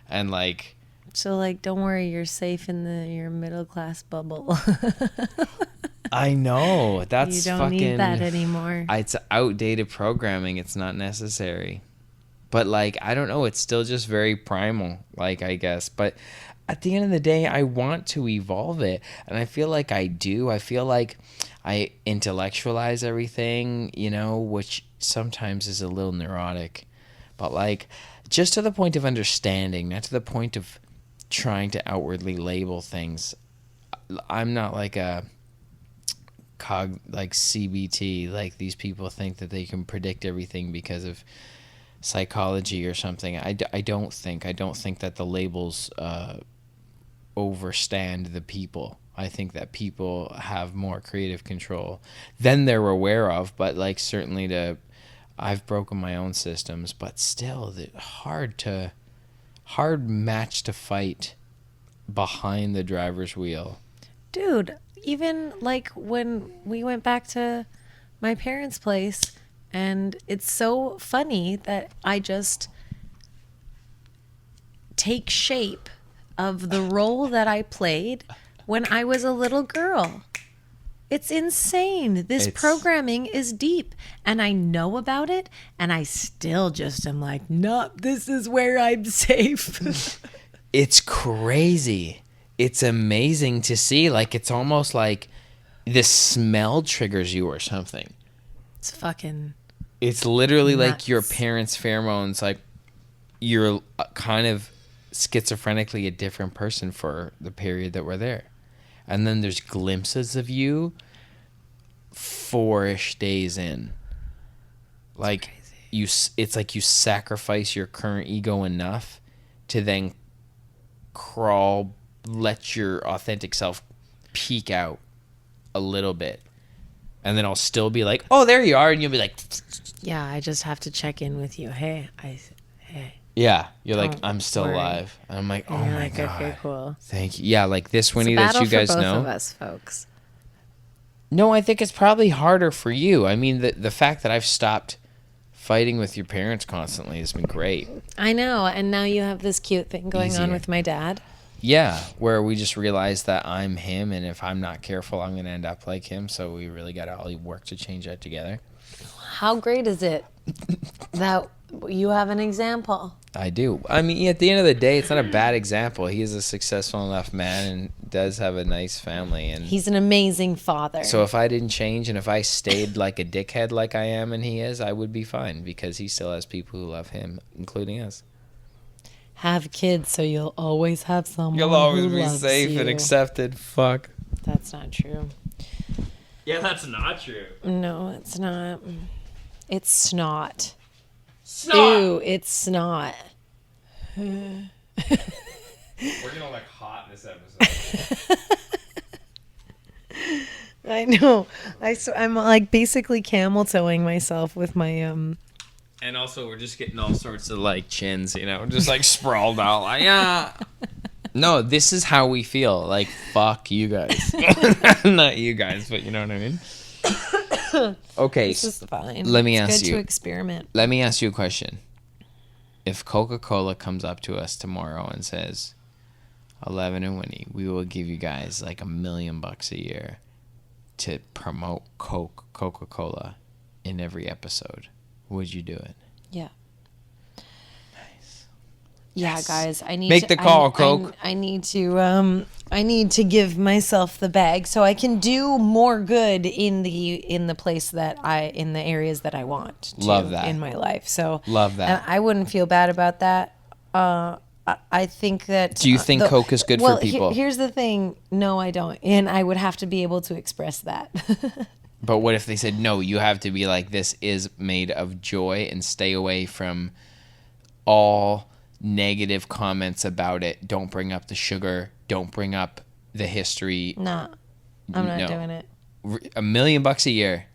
and like, So, like, don't worry, you're safe in your middle class bubble. I know that's You don't fucking need that anymore. It's outdated programming. It's not necessary. But like, I don't know. It's still just very primal, like, I guess. But at the end of the day, I want to evolve it, and I feel like I do. I feel like I intellectualize everything, you know, which sometimes is a little neurotic. But like, just to the point of understanding, not to the point of trying to outwardly label things. I'm not like a like CBT, like these people think that they can predict everything because of psychology or something. I don't think that the labels overstand the people. I think that people have more creative control than they're aware of, but like certainly I've broken my own systems, but still hard match to fight behind the driver's wheel. Dude, even like when we went back to my parents' place, and it's so funny that I just take shape of the role that I played when I was a little girl. It's insane. This programming is deep, and I know about it, and I still just am like, no, this is where I'm safe. It's crazy. It's amazing to see. Like, it's almost like the smell triggers you or something. It's literally nuts. like your parents' pheromones. Like, you're kind of schizophrenically a different person for the period that we're there. And then there's glimpses of you 4-ish days in. Like, it's like you sacrifice your current ego enough to then crawl, let your authentic self peek out a little bit. And then I'll still be like, oh, there you are. And you'll be like, yeah, I just have to check in with you. Hey. yeah, you're like, Don't I'm still worry. alive. And I'm like, oh And you're my like, God. okay, cool. Thank you. Yeah, like this It's Winnie a that battle you guys for both know. of us, folks. No, I think it's probably harder for you. I mean, the fact that I've stopped fighting with your parents constantly has been great. I know, and now you have this cute thing going on Easier. with my dad. Yeah, where we just realize that I'm him, and if I'm not careful, I'm going to end up like him. So we really got to all work to change that together. How great is it that you have an example? I do. I mean, at the end of the day, it's not a bad example. He is a successful enough man and does have a nice family. And He's an amazing father. so if I didn't change and if I stayed like a dickhead like I am and he is, I would be fine because he still has people who love him, including us. Have kids so you'll always have someone You'll always who be loves safe you. and accepted. Fuck. That's not true. Yeah, that's not true. No, it's not. It's snot. Snot! Ew, it's snot. We're gonna look hot this episode. I know. I'm like basically camel toeing myself with my And also, we're just getting all sorts of like chins, you know, just like sprawled out. Like, yeah. No, this is how we feel. Like, fuck you guys. Not you guys, but you know what I mean. Okay, This is fine. let me It's ask good you. to experiment. Let me ask you a question. If CocaCola comes up to us tomorrow and says, Ellevan and Winnie, we will give you guys like $1 million a year to promote Coca-Cola in every episode, would you do it? Yeah. Nice. Yeah, guys, I need Make to, the call, Coke. I need to give myself the bag so I can do more good in the place that in the areas that I want to Love that. in my life. So Love that. and I wouldn't feel bad about that. I think that. Do you think Coke is good for people? Here's the thing. No, I don't, and I would have to be able to express that. But what if they said, no, you have to be like, this is made of joy and stay away from all negative comments about it. Don't bring up the sugar. Don't bring up the history. Nah, I'm not No. doing it. $1 million a year.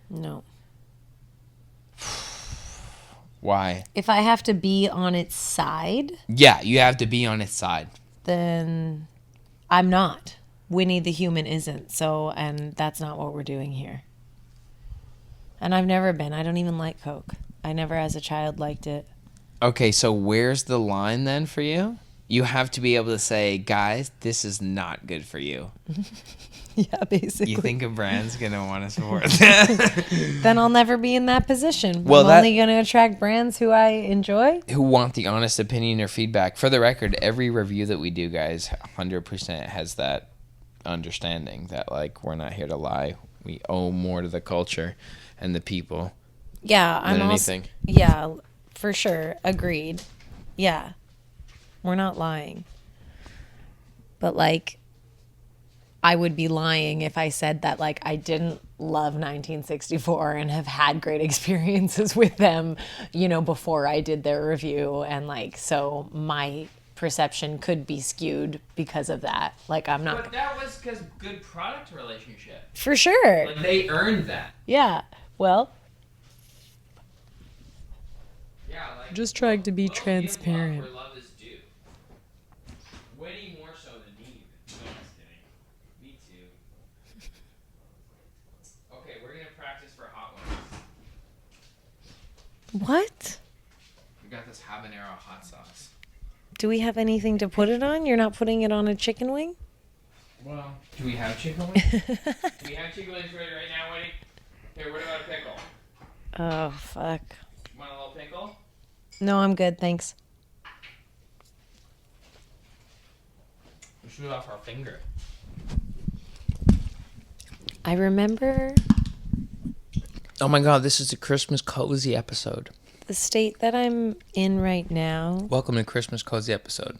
No. Why? If I have to be on its side, Yeah, you have to be on its side. then I'm not. Winnie the human isn't. So, and that's not what we're doing here. And I've never been. I don't even like Coke. I never as a child liked it. Okay, so where's the line then for you? You have to be able to say, guys, this is not good for you. Yeah, basically. You think a brand's going to want to support that? Then I'll never be in that position. Well, I'm only going to attract brands who I enjoy. Who want the honest opinion or feedback. For the record, every review that we do, guys, 100% has that understanding that, like, we're not here to lie. We owe more to the culture and the people Yeah, than I'm also. anything. Yeah, for sure. Agreed. Yeah. We're not lying. But like, I would be lying if I said that like I didn't love 1964 and have had great experiences with them, you know, before I did their review. And like, so my perception could be skewed because of that. Like, I'm not. But that was because good product relationship. For sure. Like, they earned that. Yeah. Well, Yeah, like, just trying to be love transparent. where love is due. Way more so than me. No, I'm just kidding. Me too. Okay, we're gonna practice for hot ones. What? We got this habanero hot sauce. Do we have anything to put it on? You're not putting it on a chicken wing? Well, do we have chicken wings? Do we have chicken wings ready right now, Woody? Here, what about a pickle? Oh, fuck. Want a little pickle? No, I'm good, thanks. We shoot off our finger. I remember Oh my god, this is a Christmas cozy episode. the state that I'm in right now. Welcome to Christmas cozy episode.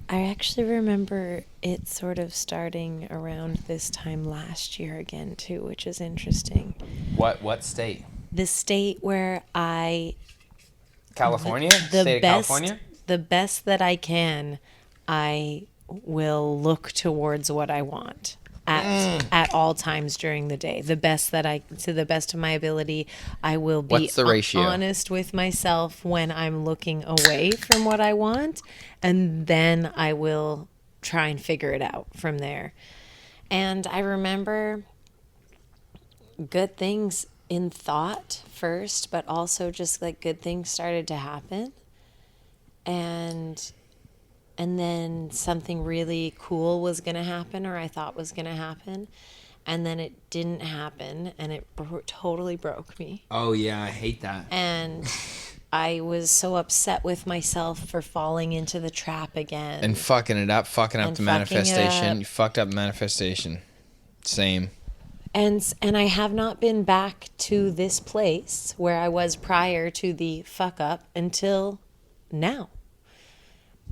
I actually remember it sort of starting around this time last year again, too, which is interesting. What state? The state where California? the State of best, California? the best that I can, I will look towards what I want at all times during the day. The best to the best of my ability, I will be What's the ratio? honest with myself when I'm looking away from what I want, and then I will try and figure it out from there. And I remember good things in thought first, but also just like good things started to happen. And then something really cool was going to happen, or I thought was going to happen. and then it didn't happen, and it totally broke me. Oh yeah, I hate that. And I was so upset with myself for falling into the trap again. And fucking it up, fucking up And the fucking it manifestation. up. You fucked up manifestation. Same. And I have not been back to this place where I was prior to the fuck up until now.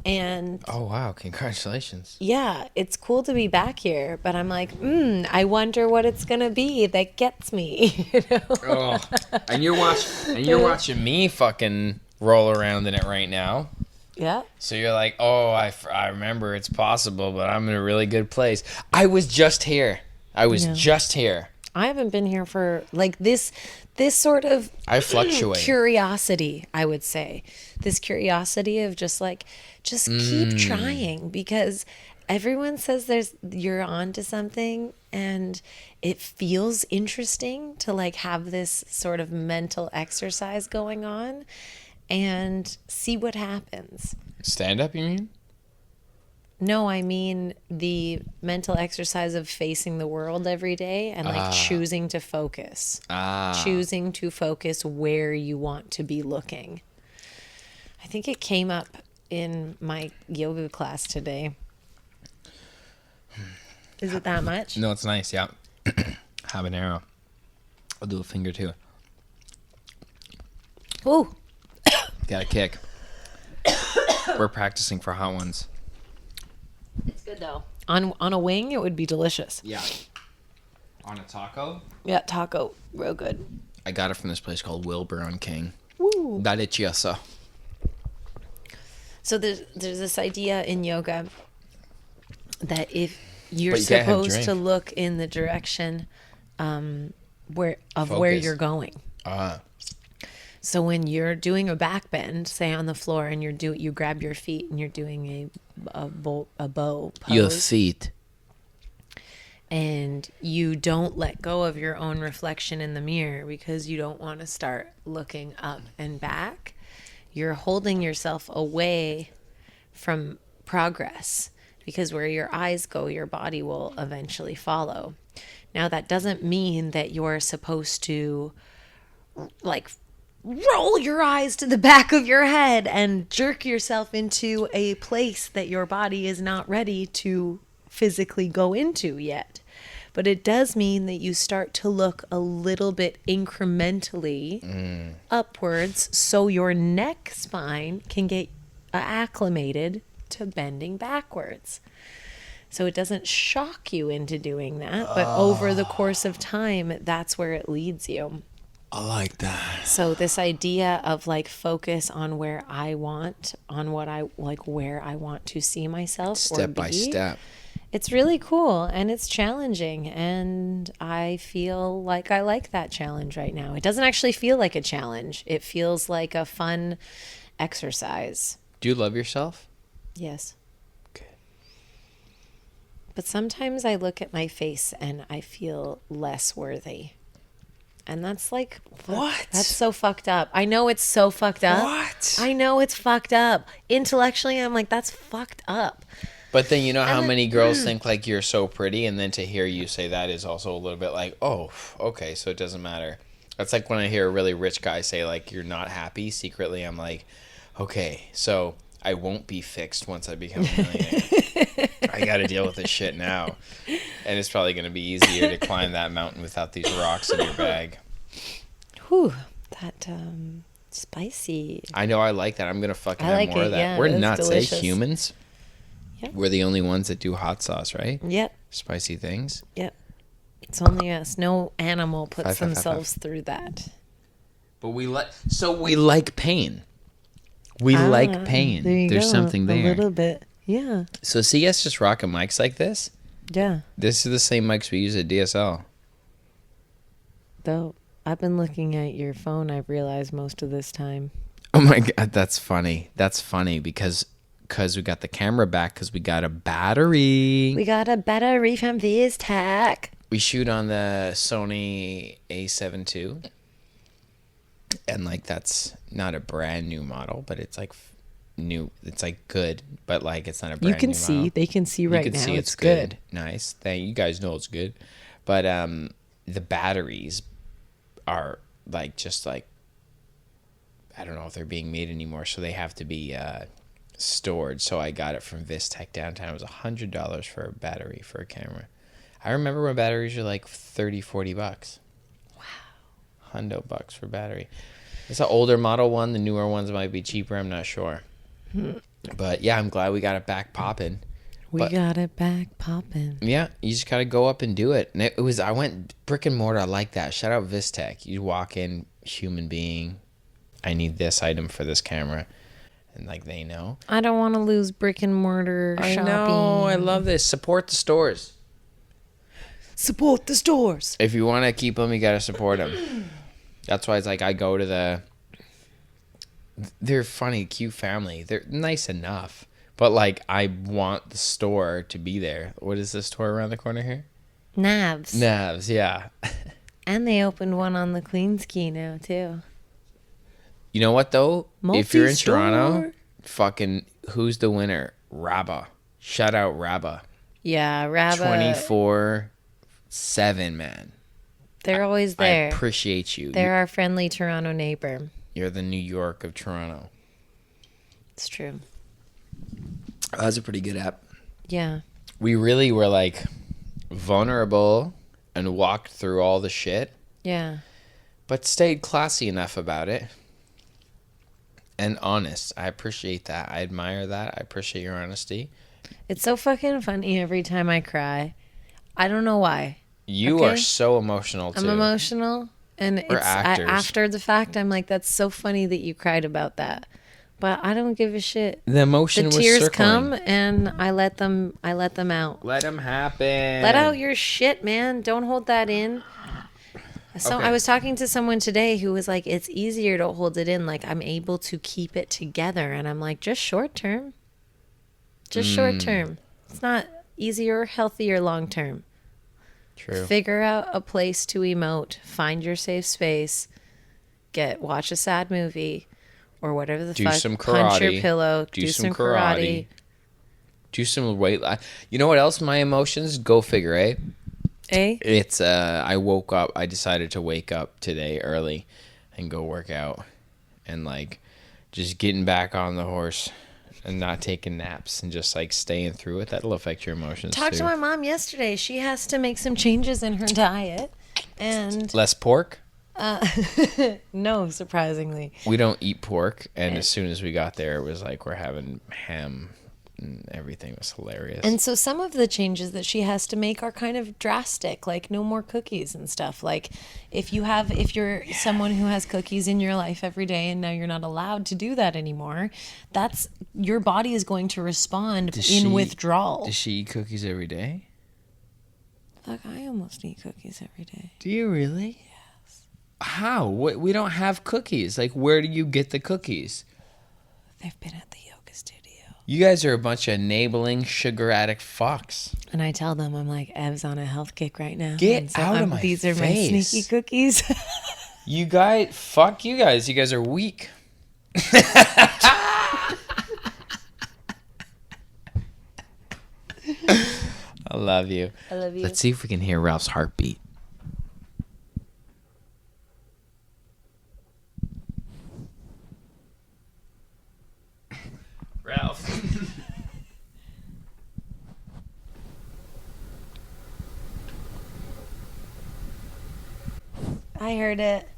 And Oh wow, congratulations. yeah, it's cool to be back here, but I'm like, I wonder what it's gonna be that gets me. You know? Oh, and you're watching me fucking roll around in it right now. Yeah. So you're like, oh, I remember it's possible, but I'm in a really good place. I was just here. I haven't been here for like this sort of I fluctuate. curiosity, I would say. This curiosity of just keep trying, because everyone says you're on to something, and it feels interesting to like have this sort of mental exercise going on and see what happens. Stand up, you mean? No, I mean the mental exercise of facing the world every day and like choosing to focus. Choosing to focus where you want to be looking. I think it came up in my yoga class today. Is it that much? No, it's nice, yeah. Habanero. I'll do a finger too. Ooh. Got a kick. We're practicing for hot ones. It's good though. On a wing, it would be delicious. Yeah. On a taco? Yeah, taco, real good. I got it from this place called Wilbur on King. Woo. Delicioso. So there's this idea in yoga that if you're But you can't have supposed drink. to look in the direction where Focus. you're going. So when you're doing a back bend, say on the floor, and you grab your feet and you're doing a bow pose, Your feet. and you don't let go of your own reflection in the mirror because you don't want to start looking up and back, you're holding yourself away from progress, because where your eyes go, your body will eventually follow. Now, that doesn't mean that you're supposed to like roll your eyes to the back of your head and jerk yourself into a place that your body is not ready to physically go into yet. But it does mean that you start to look a little bit incrementally upwards, so your neck spine can get acclimated to bending backwards. So it doesn't shock you into doing that, but over the course of time, that's where it leads you. I like that. So this idea of like focus on where I want, on what I like, where I want to see myself Step or by be, step. it's really cool and it's challenging, and I feel like I like that challenge right now. It doesn't actually feel like a challenge. It feels like a fun exercise. Do you love yourself? Yes. Good. But sometimes I look at my face and I feel less worthy. And that's like, What? That's so fucked up. I know it's so fucked up. What? I know it's fucked up. Intellectually, I'm like, that's fucked up. But then you know how then- many girls think like you're so pretty, and then to hear you say that is also a little bit like, oh, okay, so it doesn't matter. That's like when I hear a really rich guy say like you're not happy secretly. I'm like, okay, so I won't be fixed once I become a millionaire. I got to deal with this shit now, and it's probably going to be easier to climb that mountain without these rocks in your bag. Whew, that spicy. I know, I like that. I'm going to fucking I have like more it, of that. yeah, We're it's nuts, delicious. humans. Yep. We're the only ones that do hot sauce, right? Yep, Spicy things. yep. It's only us. No animal puts Five. themselves through that. But we like pain. We like pain. There you There's go, something there. A little bit. Yeah. So see us just rocking mics like this? Yeah. This is the same mics we use at DSL. Though I've been looking at your phone, I've realized most of this time. Oh my God, that's funny. That's funny because we got the camera back because we got a battery. We got a battery from VizTech. We shoot on the Sony A7 II. And like that's not a brand new model, but it's like new. It's like good, but like it's not a brand new model. They can see right You can now. see it's good. Nice. You guys know it's good. But the batteries are like just like, I don't know if they're being made anymore, so they have to be stored. So I got it from Vistech downtown. It was $100 for a battery for a camera. I remember when batteries were like $30-$40. Wow. $100 for battery. It's an older model one. The newer ones might be cheaper. I'm not sure. But yeah, I'm glad we got it back popping. Got it back popping. Yeah, you just gotta go up and do it. And I went brick and mortar. I like that. Shout out Vistech. You walk in, human being. I need this item for this camera, and like they know. I don't want to lose brick and mortar shopping. I know. I love this. Support the stores. Support the stores. If you want to keep them, you gotta support them. That's why it's like I go to they're funny, cute family. They're nice enough. But, like, I want the store to be there. What is the store around the corner here? Navs, yeah. And they opened one on the Queen's Quay now, too. You know what, though? If you're in Multi-store. Toronto, fucking, who's the winner? Rabba. Shout out Rabba. Yeah, Rabba. 24/7, man. They're always there. I appreciate you. They're our friendly Toronto neighbor. You're the New York of Toronto. It's true. Oh, that's a pretty good app. Yeah. We really were, like, vulnerable and walked through all the shit. Yeah. But stayed classy enough about it. And honest. I appreciate that. I admire that. I appreciate your honesty. It's so fucking funny every time I cry. I don't know why. You are so emotional, too. I'm emotional. And We're actors. after the fact, I'm like, that's so funny that you cried about that. But I don't give a shit. The emotion The was tears circling. come and I let them out. Let them happen. Let out your shit, man. Don't hold that in. So Okay. I was talking to someone today who was like, it's easier to hold it in. Like, I'm able to keep it together. And I'm like, just short term. Just short term. It's not easier, healthier, long term. True. Figure out a place to emote. Find your safe space. Watch a sad movie. Or whatever the Do fuck. some Punch your karate. pillow. Do Do some some karate. karate. Do some weight. You know what else? My emotions, go figure, eh? Eh? It's, I woke up. I decided to wake up today early and go work out. And, like, just getting back on the horse and not taking naps and just, like, staying through it. That'll affect your emotions, Talked too. to my mom yesterday. She has to make some changes in her diet. And Less pork? no, surprisingly. We don't eat pork, and as soon as we got there, it was like we're having ham, and everything was hilarious. And so some of the changes that she has to make are kind of drastic, like no more cookies and stuff. Like if you're someone who has cookies in your life every day and now you're not allowed to do that anymore, that's your body is going to respond withdrawal. Does she eat cookies every day? Like I almost eat cookies every day. Do you really? How? We don't have cookies. Like, where do you get the cookies? They've been at the yoga studio. You guys are a bunch of enabling, sugar addict fucks. And I tell them, I'm like, Ev's on a health kick right now. Get And so out of my These are face. my sneaky cookies. You guys, fuck you guys. You guys are weak. I love you. I love you. Let's see if we can hear Ralph's heartbeat. Ralph. I heard it.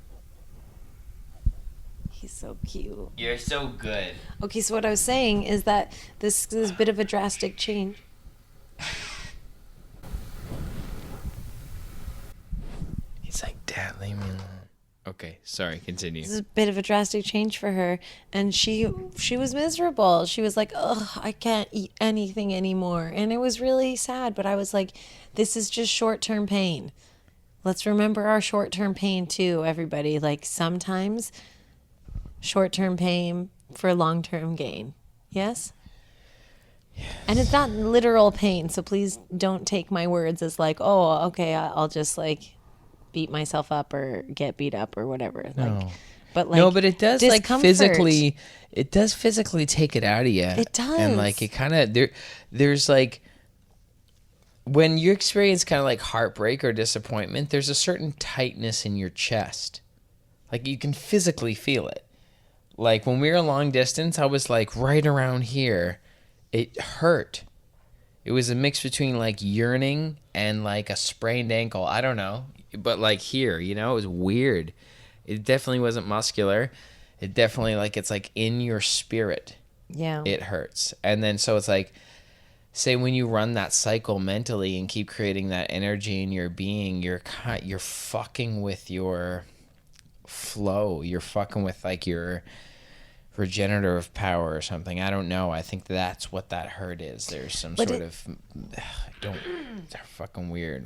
He's so cute. You're so good. Okay, so what I was saying is that this is a bit of a drastic change. He's like, Dad, leave me alone. Okay, sorry, continue. This is a bit of a drastic change for her, and she was miserable. She was like, "Ugh, I can't eat anything anymore," and it was really sad. But I was like, "This is just short-term pain. Let's remember our short-term pain too, everybody. Like sometimes short-term pain for long-term gain. Yes." And it's not literal pain, so please don't take my words as like, "Oh, okay, I'll just like beat myself up or get beat up or whatever." Like, but like, no, but it does like discomfort. physically. It does physically take it out of you. It does. and like it kind of there's like when you experience kind of like heartbreak or disappointment, there's a certain tightness in your chest. Like you can physically feel it. Like when we were long distance, I was like right around here. It hurt. It was a mix between like yearning and like a sprained ankle. I don't know. But like here, you know, it was weird. It definitely wasn't muscular. It definitely like, it's like in your spirit. Yeah. It hurts. And then so it's like, say when you run that cycle mentally and keep creating that energy in your being, you're fucking with your flow. You're fucking with like your regenerative power or something. I don't know. I think that's what that hurt is. There's some they're fucking weird.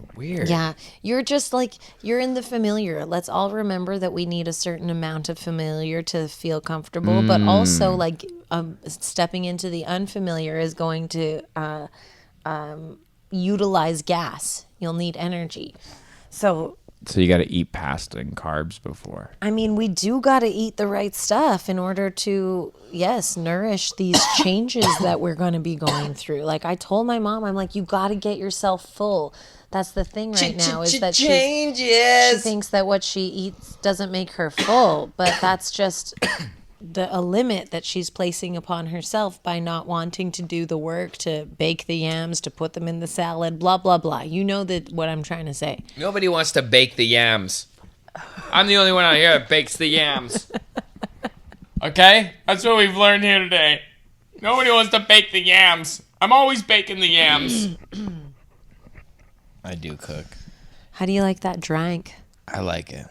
Yeah, you're just like, you're in the familiar. Let's all remember that we need a certain amount of familiar to feel comfortable, but also like stepping into the unfamiliar is going to utilize gas. You'll need energy. So you got to eat pasta and carbs before. I mean, we do got to eat the right stuff in order to, yes, nourish these changes that we're going to be going through. Like I told my mom, I'm like, you got to get yourself full. That's the thing right now is that she thinks that what she eats doesn't make her full, but that's just a limit that she's placing upon herself by not wanting to do the work to bake the yams, to put them in the salad, blah, blah, blah. You know what I'm trying to say. Nobody wants to bake the yams. I'm the only one out here that bakes the yams. Okay? That's what we've learned here today. Nobody wants to bake the yams. I'm always baking the yams. I do cook. How do you like that drink? I like it.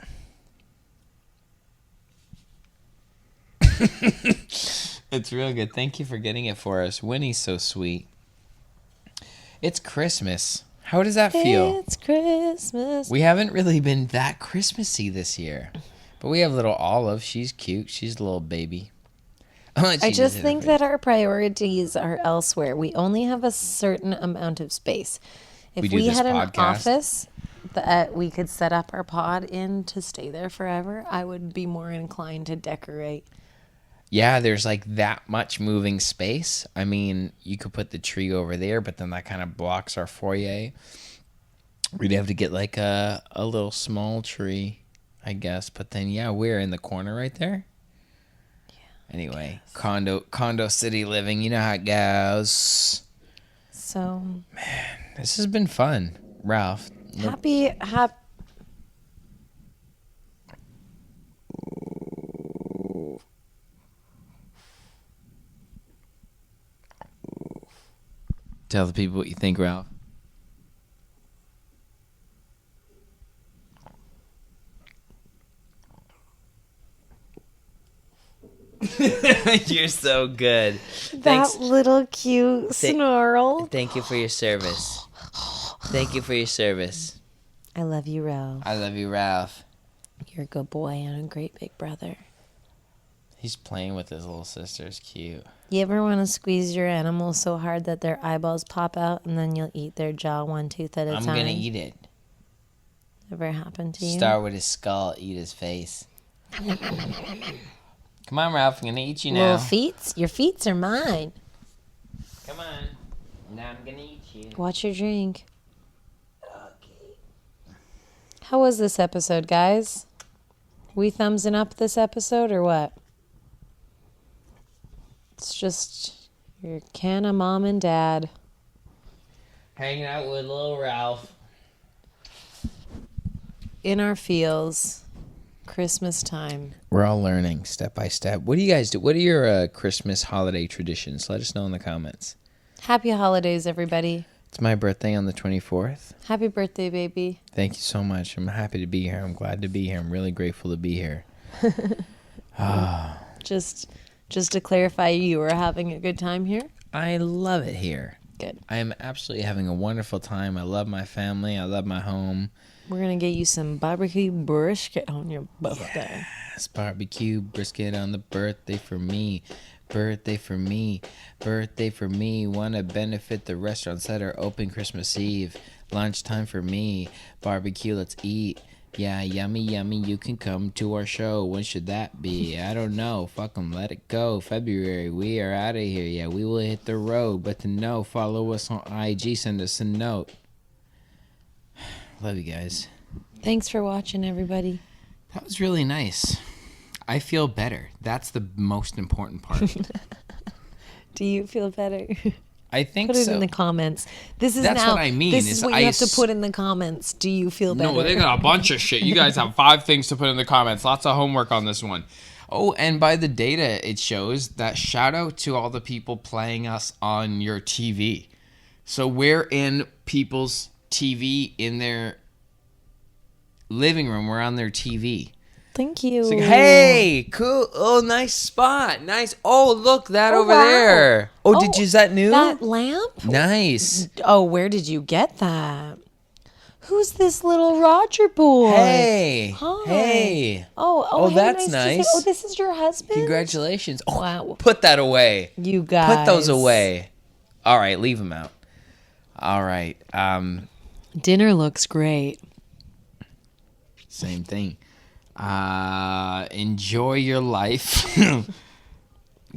It's real good. Thank you for getting it for us. Winnie's so sweet. It's Christmas. How does that feel? It's Christmas. We haven't really been that Christmassy this year. But we have little Olive. She's cute. She's a little baby. I just think that our priorities are elsewhere. We only have a certain amount of space. If we had an office that we could set up our pod in to stay there forever, I would be more inclined to decorate. Yeah, there's like that much moving space. I mean, you could put the tree over there, but then that kind of blocks our foyer. We'd have to get like a little small tree, I guess. But then, yeah, we're in the corner right there. Yeah. Anyway, condo city living. You know how it goes. So, man, this has been fun, Ralph. Happy. Tell the people what you think, Ralph. You're so good. That little cute snarl. Thank you for your service. Thank you for your service. I love you, Ralph. I love you, Ralph. You're a good boy and a great big brother. He's playing with his little sister. It's cute. You ever want to squeeze your animal so hard that their eyeballs pop out and then you'll eat their jaw one tooth at a time? I'm going to eat it. Ever happened to you? Start with his skull, eat his face. Come on, Ralph. I'm going to eat you now. Little feet? Your feet are mine. Come on. Now I'm going to eat you. Watch your drink. Okay. How was this episode, guys? We thumbsing up this episode or what? It's just your can of mom and dad. Hanging out with little Ralph. In our fields. Christmas time. We're all learning step by step. What do you guys do? What are your Christmas holiday traditions? Let us know in the comments. Happy holidays, everybody. It's my birthday on the 24th. Happy birthday, baby. Thank you so much. I'm happy to be here. I'm glad to be here. I'm really grateful to be here. Just to clarify, you were having a good time here? I love it here. Good. I am absolutely having a wonderful time. I love my family. I love my home. We're going to get you some barbecue brisket on your birthday. Yes, barbecue brisket on the birthday for me. Birthday for me. Birthday for me. Want to benefit the restaurants that are open Christmas Eve. Lunchtime for me. Barbecue, let's eat. Yeah, yummy, yummy, you can come to our show. When should that be? I don't know. Fuck 'em, let it go. February, we are out of here. Yeah, we will hit the road. But to know, follow us on IG, send us a note. Love you guys. Thanks for watching, everybody. That was really nice. I feel better. That's the most important part. Do you feel better? I think Put it so. in the comments. This is That's now, what I mean, This is is what you have to put in the comments. Do you feel better? No, they got a bunch of shit. You guys have 5 things to put in the comments. Lots of homework on this one. Oh, and by the data, it shows that shout out to all the people playing us on your TV. So we're in people's TV in their living room. We're on their TV. Thank you. It's like, hey, cool. Oh, nice spot. Nice. Oh, look, that over wow. there. Oh, is that new? That lamp? Nice. Oh, where did you get that? Who's this little Roger boy? Hey. Hi. Hey. Oh, hey, that's nice. nice. Oh, this is your husband? Congratulations. Oh, Wow. put that away. You guys. Put those away. All right, leave them out. All right. Dinner looks great. Same thing. Enjoy your life.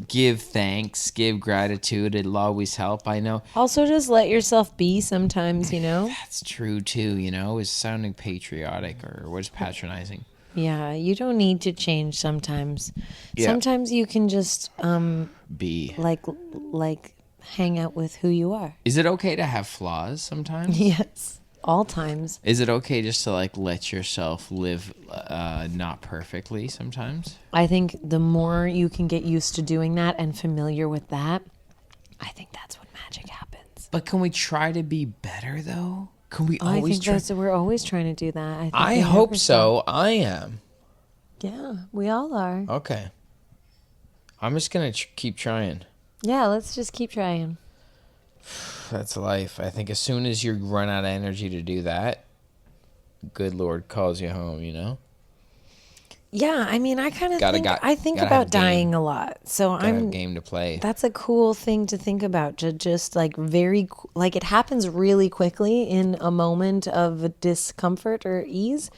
Give thanks. Give gratitude. It'll always help. I know. Also, just let yourself be sometimes, you know? That's true, too. You know, is sounding patriotic or what is patronizing? Yeah, you don't need to change sometimes. Yeah. Sometimes you can just, Be. like hang out with who you are. Is it okay to have flaws sometimes? Yes. All times. Is it okay just to like let yourself live not perfectly sometimes? I think the more you can get used to doing that and familiar with that, I think that's when magic happens. But can we try to be better though? Can we I always think try? we're always trying to do that. think I we hope never so. I am. stop. Yeah, we all are. Okay. I'm just gonna keep trying. Yeah, let's just keep trying. That's life. I think as soon as you run out of energy to do that, good Lord calls you home, you know? Yeah, I mean, I kind of think gotta about have dying game. a lot. So Gotta have game to play. That's a cool thing to think about. To just like it happens really quickly in a moment of discomfort or ease,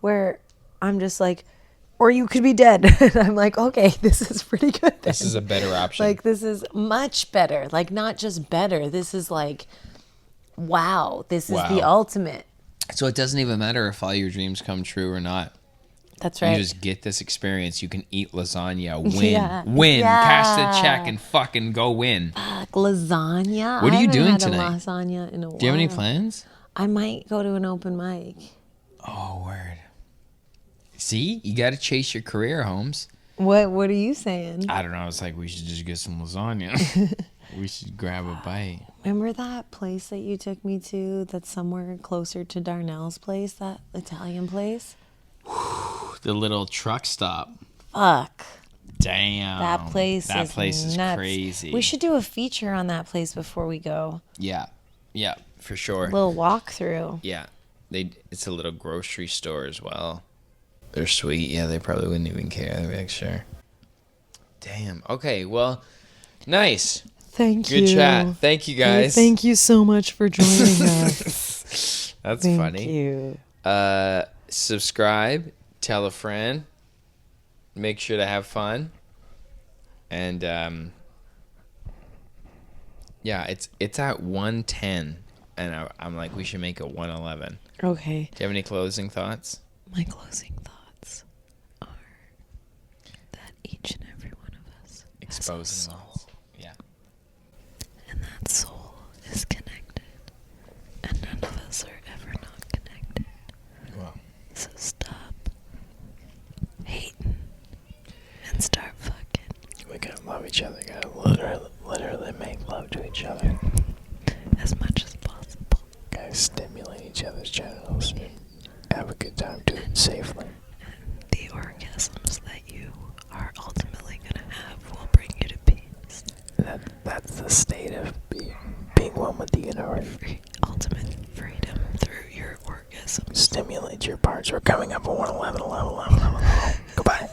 where I'm just like, or you could be dead. And I'm like, okay, this is pretty good. Then. This is a better option. Like, this is much better. Like, not just better. This is like, wow, this is the ultimate. So it doesn't even matter if all your dreams come true or not. That's right. You just get this experience. You can eat lasagna, win, Yeah. cash the check, and fucking go win. Fuck, lasagna. What are I you haven't doing had tonight? A lasagna in a while. Do you have any plans? I might go to an open mic. Oh, word. See, you got to chase your career, Holmes. What are you saying? I don't know. It's like we should just get some lasagna. We should grab a bite. Remember that place that you took me to that's somewhere closer to Darnell's place, that Italian place? The little truck stop. Fuck. Damn. That place is nuts. crazy. We should do a feature on that place before we go. Yeah. Yeah, for sure. A little walkthrough. Yeah. It's a little grocery store as well. They're sweet. Yeah, they probably wouldn't even care. They'd be like, sure. Damn. Okay, well, nice. Thank you. Good chat. Thank you, guys. Thank you so much for joining us. That's Thank funny. you. Subscribe. Tell a friend. Make sure to have fun. And, yeah, it's at 110. And I'm like, we should make it 111. Okay. Do you have any closing thoughts? My closing thoughts are that each and every one of us has a soul. Yeah. And that soul is connected. And none of us are ever not connected. Well. So stop hating and start fucking. We gotta love each other. Gotta literally make love to each other. As much as possible. Gotta stimulate each other's genitals. Have a good time. Do it safely. And the orgasms that you are ultimately going to have will bring you to peace. That's the state of being one with the universe. Ultimate freedom through your orgasms. Stimulate your parts. We're coming up at 111. Goodbye.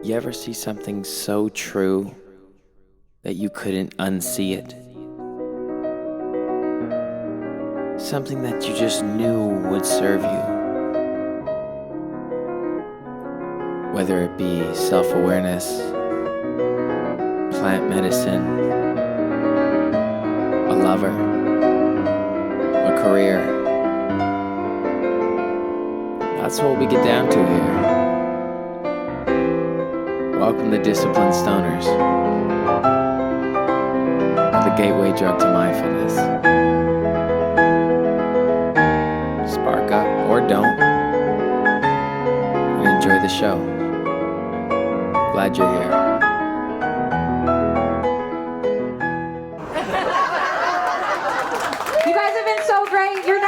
You ever see something so true that you couldn't unsee it? Something that you just knew would serve you. Whether it be self-awareness, plant medicine, a lover, a career. That's what we get down to here. Welcome to Disciplined Stoners, the gateway drug to mindfulness. Spark up or don't, and enjoy the show. Glad you're here. You guys have been so great. Your next